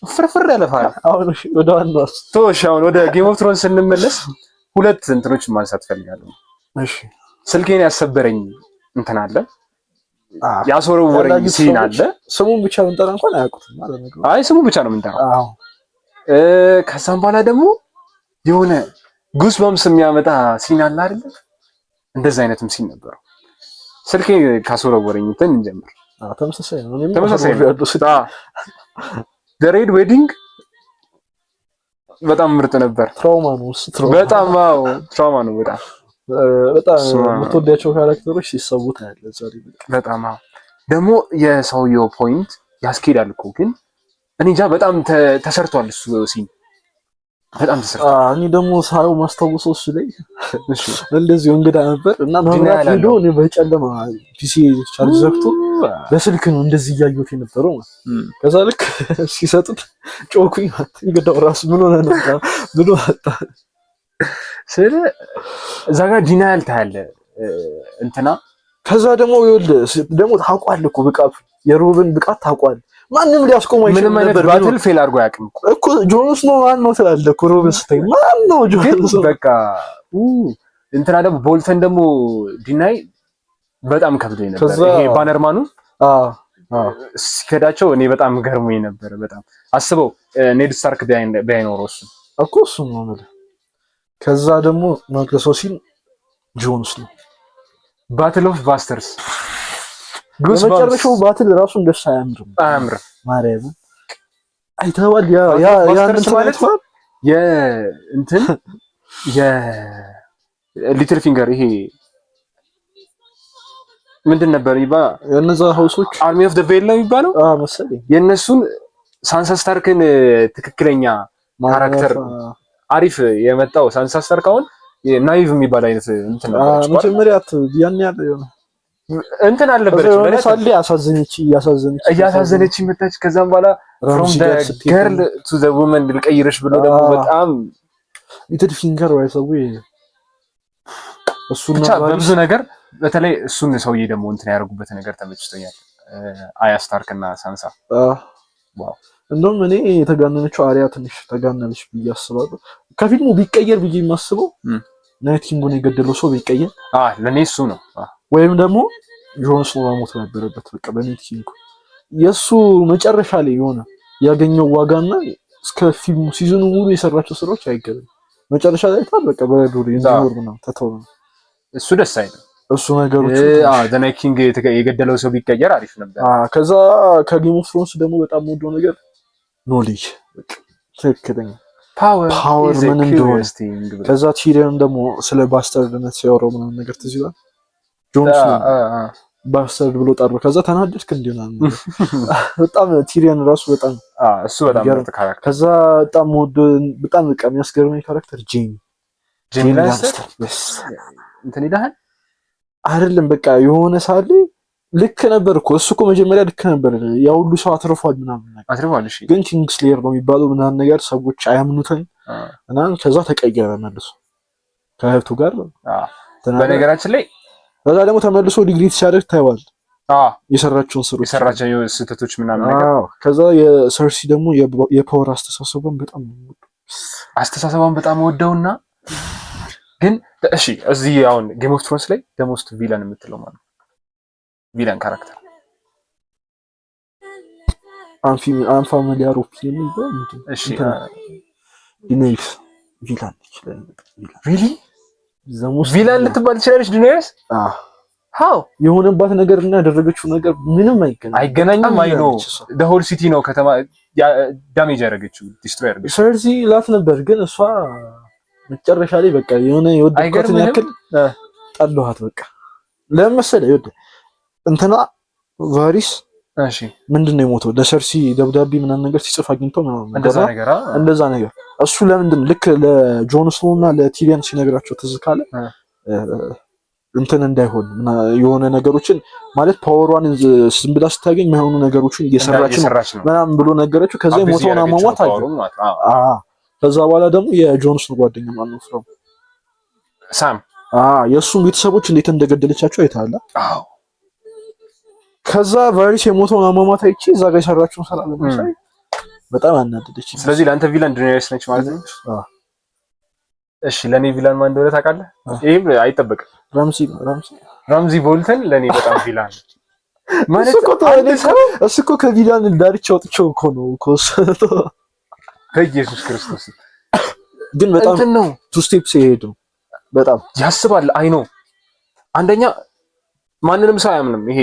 ፍርፍር ያለ ፋራ። አሁን ወደ ዋናው አሁን ወደ ጌም ኦፍ ትሮንስ ስንመለስ ሁለት እንትኖችን ማንሳት ፈልጋለሁ። እሺ ስልኬን ያሰበረኝ እንትን አለ፣ ያስወረወረኝ ሲን አለ። ስሙን ብቻ ብንጠራ እንኳን አያውቁትም ማለት ነው። አይ ስሙን ብቻ ነው የምንጠራው። ከዛም በኋላ ደግሞ የሆነ ጉስ ባምስ የሚያመጣ ሲን አለ አይደል? እንደዛ አይነትም ሲን ነበረው። ስልኬ ካስወረወረኝ እንትን እንጀምር። ተመሳሳይ ነው። ሬድ ዌዲንግ በጣም ምርጥ ነበር። ትራውማ ነው። በጣም ትራውማ ነው። በጣም የምትወዳቸው ካራክተሮች ሲሰቡት ያለ ዛሬ በጣም ደግሞ የሰውየው ፖይንት ያስኬዳል እኮ ግን እኔ እንጃ በጣም ተሰርቷል እሱ ሲን በጣም ተሰርቷል። እኔ ደግሞ ሳየው ማስታወሰው እሱ ላይ እንደዚህ እንግዳ ነበር እና መብራት ሄዶ እኔ በጨለማ ፒሲ ቻርጅ ዘግቶ በስልክ ነው እንደዚህ እያየሁት የነበረው ማለት። ከዛ ልክ ሲሰጡት ጮኩኝ ማለት እንግዳው ራሱ ምን ሆነ ነው ብሎ አጣ ስለ እዛ ጋር ዲናያል ታያለ እንትና። ከዛ ደግሞ ይኸውልህ ደግሞ ታውቋል እኮ ብቃቱ የሮብን ብቃት ታውቋል። ማንም ሊያስቆም አይችልም ነበር። ባትል ፌል አድርጎ ያውቅም እኮ ጆንስ ነው ማን ነው ትላለህ እኮ ሮብን ስታይ ማን ነው ጆንስ በቃ እንትና ደግሞ ቦልተን ደግሞ ዲናይ በጣም ከብዶኝ ነበር። ይሄ ባነርማኑ ሲከዳቸው እኔ በጣም ገርሞኝ ነበር። በጣም አስበው ኔድ ስታርክ ባይኖረው እሱ ነው ማለት። ከዛ ደግሞ መቅደሶ ሲል ጆንስ ነው ባትል ኦፍ ባስተርስ የመጨረሻው ባትል ራሱ እንደሱ አያምርም ማርያም አይተዋል። ያ እንትን ማለት የእንትን የሊትል ፊንገር ይሄ ምንድን ነበር የነዛ ሀውሶች አርሚ ኦፍ ዘ ቬል ነው የሚባለው መሰለኝ። የነሱን ሳንሳ ስታርክን ትክክለኛ ካራክተር አሪፍ የመጣው ሳንሳ ስታርክ አሁን ናይቭ የሚባል አይነት እንትን ነበር። መጀመሪያ ያን ያለ እንትን አልነበረች በለሳሌ እያሳዘነች መጣች። ከዛም በኋላ from the girl to the woman ልቀይርሽ ብሎ ደግሞ በጣም ሊትል ፊንገር ወይ ሰው እሱና በብዙ ነገር በተለይ እሱን ሰውዬ ደግሞ እንትን ያደርጉበት ነገር ተመችቶኛል። አያ ስታርክ እና ሳንሳ ዋው እንደውም እኔ የተጋነነችው አሪያ ትንሽ ተጋነነች ብዬ አስባለሁ። ከፊልሙ ቢቀየር ብዬ የማስበው ናይት ኪንጉን የገደለው ሰው ቢቀየር ለኔ እሱ ነው። ወይም ደግሞ ጆን ስኖው መሞት ነበረበት። በቃ በናይት ኪንግ የሱ መጨረሻ ላይ የሆነ ያገኘው ዋጋና እስከ ፊልሙ ሲዝኑ ሙሉ የሰራቸው ስራዎች አይገርም። መጨረሻ ላይ ታል በቃ በዱር ይኖር ነው ተተው ነው እሱ ደስ አይልም። እሱ ነገሮች ናይት ኪንግ የገደለው ሰው ቢቀየር አሪፍ ነበር። ከዛ ከጌም ኦፍ ትሮንስ ደግሞ በጣም ወደው ነገር ኖሌጅ ትክክለኛ ፓወር ምን እንደሆነ። ከዛ ቲሪየን ደግሞ ስለ ባስተርድነት ሲያወራው ምናምን ነገር ትዝ ይላል። ጆንስ ባስተርድ ብሎ ጠርቶ ከዛ ተናደድክ እንዲሆናል በጣም ቲሪየን ራሱ በጣም እሱ በጣም ምርጥ ካራክተር። ከዛ በጣም በቃ የሚያስገርመኝ ካራክተር ጄሚ ላንስተር እንትን ይላል አይደለም በቃ የሆነ ሳለ ልክ ነበር እኮ እሱ እኮ መጀመሪያ ልክ ነበር። ያ ሁሉ ሰው አትርፏል ምናምን ነገር አትርፏል። እሺ ግን ኪንግ ስሌየር ነው የሚባለው ምናምን ነገር ሰዎች አያምኑትም እና ከዛ ተቀየረ መልሶ ከእህቱ ጋር በነገራችን ላይ ከዛ ደግሞ ተመልሶ ዲግሪት ሲያደርግ ታይዋል የሰራቸውን ስህተቶች ምናምን ነገር። ከዛ የሰርሲ ደግሞ የፓወር አስተሳሰቧን በጣም ወደውና ግን እሺ እዚህ አሁን ጌም ኦፍ ትሮንስ ላይ ደሞስት ቪላን የምትለው ማለት ቪላን ካራክተር አንፋሚሊያር ኦፒኒየን ይባል እንዴ? እሺ ዲኔይስ ቪላን ይችላል። ሪሊ ቪላን ልትባል ትችላለች ዲኔይስ? ሃው የሆነባት ነገር እና ያደረገችው ነገር ምንም አይገናኝም። አይ ኖ the whole city ነው ከተማ ዳሜጅ ያደረገችው ዲስትሮይ ያደረገችው ሰርሲ ላት ነበር። ግን እሷ መጨረሻ ላይ በቃ የሆነ የወደቀትን ያክል ጠሏት። በቃ ለምን መሰለህ ይወደ እንትና ቫሪስ እሺ ምንድነው የሞተው ለሰርሲ ደብዳቤ ምናምን ነገር ሲጽፍ አግኝተው ነው እንደዛ ነገር እሱ ለምንድን ልክ ለጆን ስኖው እና ለቲሪየን ሲነግራቸው ትዝ ካለ እንትን እንዳይሆን የሆነ ነገሮችን ማለት ፓወሯን ዝም ብላ ስታገኝ የማይሆኑ ነገሮችን እየሰራች ነው ምናምን ብሎ ነገረችው። ከዛ የሞተውን አሟሟት አለ። ከዛ በኋላ ደግሞ የጆን ስኖው ጓደኛ ማለት ነው ፍራም ሳም የእሱም ቤተሰቦች እንዴት እንደገደለቻቸው አይተሃል። አዎ ከዛ ቫሪስ የሞተውን አሟሟት አይቼ እዛ ጋር የሰራችውን ስራ ለምሳሌ በጣም አናደደች። ስለዚህ ለአንተ ቪላን ዲኔይስ ነች ማለት ነው። እሺ ለኔ ቪላን ማን እንደሆነ ታውቃለህ? ይሄም አይጠበቅም። ራምዚ ቦልተን ለኔ በጣም ቪላን ማለት እሱ እኮ ከቪላን ዳርቻ ወጥቼው እኮ ነው ኮሰቶ ከኢየሱስ ክርስቶስ ግን በጣም ነው ቱ ስቴፕስ ይሄዱ በጣም ያስባል። አይ ኖ አንደኛ ማንንም ሰው አያምንም። ይሄ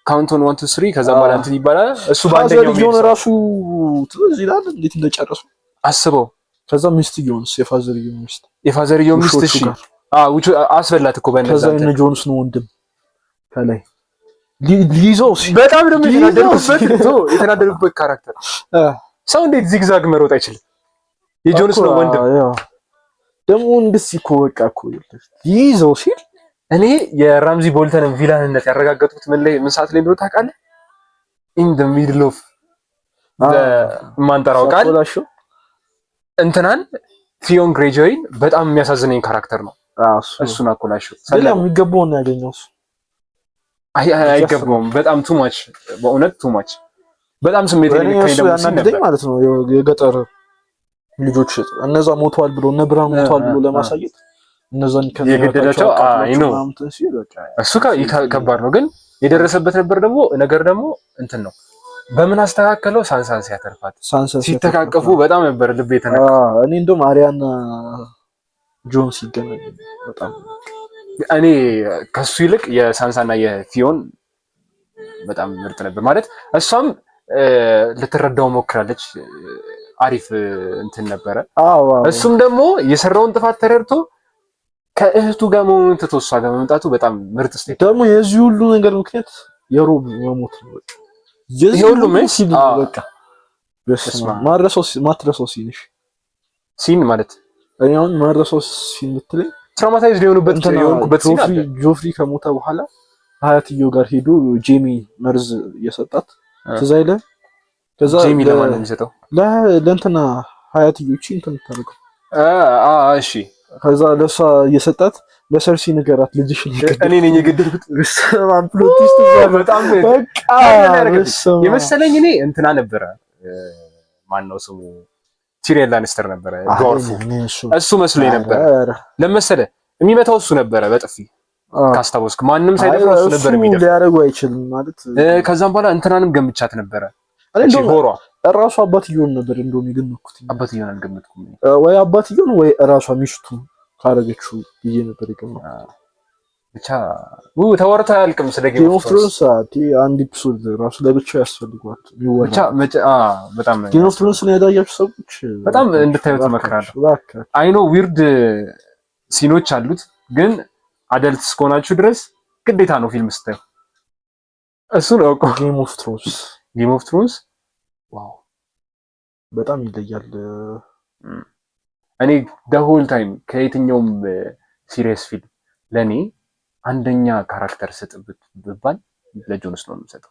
ካውንቶን 1 2 3 ከዛ በኋላ እንትን ይባላል። እሱ ባንደኛው ነው ራሱ ትዝ ይላል እንዴት እንደጨረሱ አስበው። ከዛ ሚስትየውንስ የፋዘርየው ሚስት እሺ ውጭ አስበላት እኮ በእነዛ ከዛ እነ ጆንስ ነው ወንድም ከላይ ሊዞስ በጣም ነው የተናደዱበት ካራክተር ሰው እንዴት ዚግዛግ መሮጥ አይችልም? የጆንስ ነው ወንድም ደግሞ እንደዚህ እኮ በቃ እኮ ይዘው ሲል እኔ የራምዚ ቦልተንን ቪላንነት ያረጋገጡት ምን ሰዓት ላይ እንደሆነ ታውቃለህ? ኢን ዘ ሚድል ኦፍ ማንጠራው ቃል እንትናን ቲዮን ግሬጆይን በጣም የሚያሳዝነኝ ካራክተር ነው። እሱን አኮላሽው ሰላም የሚገባውን ያገኘው እሱ አይገባውም። በጣም ቱ ማች በእውነት ቱ ማች በጣም ስሜት ያናደደኝ ማለት ነው። የገጠር ልጆች እነዛ ሞተዋል ብሎ እነ ብርሃን ሞተዋል ብሎ ለማሳየት እነዛን የገደላቸው አይ ነው እሱ ከባድ ነው። ግን የደረሰበት ነበር ደግሞ ነገር ደግሞ እንትን ነው በምን አስተካከለው ሳንሳን ሲያተርፋት ሲተቃቀፉ በጣም ነበር ልብ የተነካ። እኔ እንደውም አሪያና ጆን ሲገናኙ በጣም እኔ ከሱ ይልቅ የሳንሳና የፊዮን በጣም ምርጥ ነበር ማለት እሷም ልትረዳው ሞክራለች። አሪፍ እንትን ነበረ። እሱም ደግሞ የሰራውን ጥፋት ተረድቶ ከእህቱ ጋር መሆኑን ትቶ እሷ ጋር መምጣቱ በጣም ምርጥ ስቴፕ ደግሞ የዚህ ሁሉ ነገር ምክንያት የሮብ መሞት ነው። በቃ ይሄ ሁሉ ምን በቃ ማትረሳው ሲን ማለት እኔ አሁን ማትረሳው ሲን ብትለኝ ትራውማታይዝድ የሆኑበት ሲን አለ። ጆፍሪ ከሞተ በኋላ ሀያትየው ጋር ሄዶ ጄሚ መርዝ እየሰጣት ትዝ አይልህ? ከዛ ጄሚ ለማን ነው የሚሰጠው? ለእንትና ሀያትየው እንትን ታደርገው እሺ ከዛ ለሷ እየሰጣት ለሰርሲ ንገራት ልጅሽን እኔ ነኝ የገደልኩት። ፕሎቲስት በጣም በቃ የመሰለኝ እኔ እንትና ነበረ ማን ነው ስሙ ቲሪየን ላኒስተር ነበረ ዶርፉ እሱ መስሎኝ ነበረ። ለመሰለ የሚመታው እሱ ነበረ በጥፊ ካስታወስክ ማንም ሳይደፍር እሱ ነበር የሚደፍር ሊያደርገው አይችልም ማለት። ከዛም በኋላ እንትናንም ገምቻት ነበረ ሆሯ እራሱ አባትየውን ነበር እንደውም የገመትኩት። አባትየውን አልገመትኩም ወይ አባትየውን ወይ እራሷ ሚስቱ ካረገችው ብዬ ነበር የገመትኩት። ብቻ ተወርታ አያልቅም ስለ ጌም ኦፍ ትሮንስ። አንድ ኤፒሶድ ራሱ ለብቻው ያስፈልጓል። ብቻ በጣም ጌም ኦፍ ትሮንስ ነው ያዳያችሁ ሰዎች በጣም እንድታዩት እመክራለሁ። አይ ኖ ዊርድ ሲኖች አሉት ግን አደልት እስከሆናችሁ ድረስ ግዴታ ነው ፊልም ስታዩ እሱን አውቆ ጌም ኦፍ ትሮንስ ዋው በጣም ይለያል። እኔ the whole time ከየትኛውም ሲሪየስ ፊልም ለኔ አንደኛ ካራክተር ስጥብት ብባል ለጆን ስኖው ነው የምሰጠው።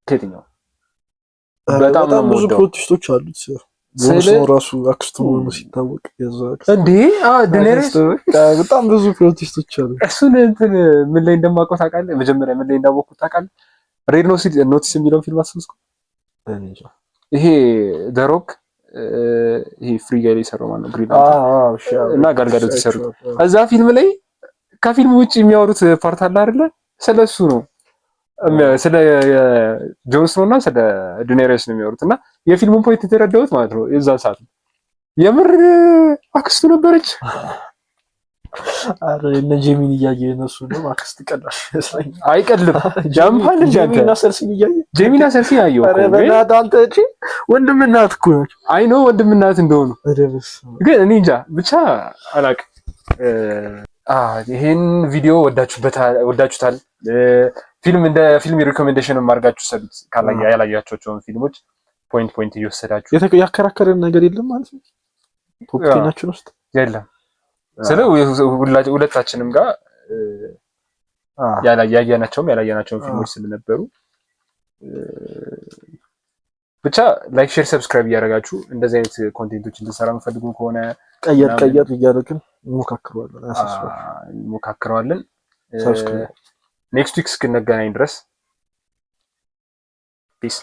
ከየትኛው በጣም ብዙ ፕሎቲስቶች አሉት። ስለ ራሱ አክስቱ ነው ሲታወቅ እንዴ ዲኔሪስ በጣም ብዙ ፕሎቲስቶች አሉ። እሱን እንትን ምን ላይ እንደማውቀው ታውቃለህ? መጀመሪያ ምን ላይ እንዳወቅኩት ታውቃለህ? ሬድ ኖቲስ የሚለውን ፊልም አስመስኩ። ይሄ ደሮክ ይሄ ፍሪ ጋይ ላይ ሰራው ማለት ነው ግሪን እና ጋልጋዶት ይሰሩት እዛ ፊልም ላይ ከፊልሙ ውጪ የሚያወሩት ፓርት አለ አይደለ? ስለሱ ነው ስለ ጆን ስኖው እና ስለ ዲኔሪስ ነው የሚያወሩት እና የፊልሙን ፖይንት የተረዳሁት ማለት ነው የዛን ሰዓት የምር አክስቱ ነበረች። አረ እነ ጄሚን እያየ እነሱ ነው አክስት ቀላሽ ስለኝ አይቀልም ጃምፓል ጄሚና ሰርሲን እያየ ጄሚና ሰርሲን አየው እኮ በእናትህ አንተ እቺ ወንድምናት እኮ ናቸው። አይ ኖ ወንድምናት እንደሆኑ ግን እኔ እንጃ ብቻ አላውቅም። ይሄን ቪዲዮ ወዳችሁታል? ፊልም እንደ ፊልም ሪኮሜንዴሽን ማድረጋችሁ ሰዱት ያላያችኋቸውን ፊልሞች ፖይንት እየወሰዳችሁ ያከራከረን ነገር የለም ማለት ነው። ቶፕ 10 ውስጥ የለም ስለ ሁለታችንም ጋር ያላየናቸውም ፊልሞች ስለነበሩ ብቻ ላይክ ሼር ሰብስክራይብ እያደረጋችሁ እንደዚህ አይነት ኮንቴንቶች እንድንሰራ የምትፈልጉ ከሆነ ቀየር እያደረግን እንሞካክረዋለን። ኔክስት ዊክ እስክንገናኝ ድረስ ፒስ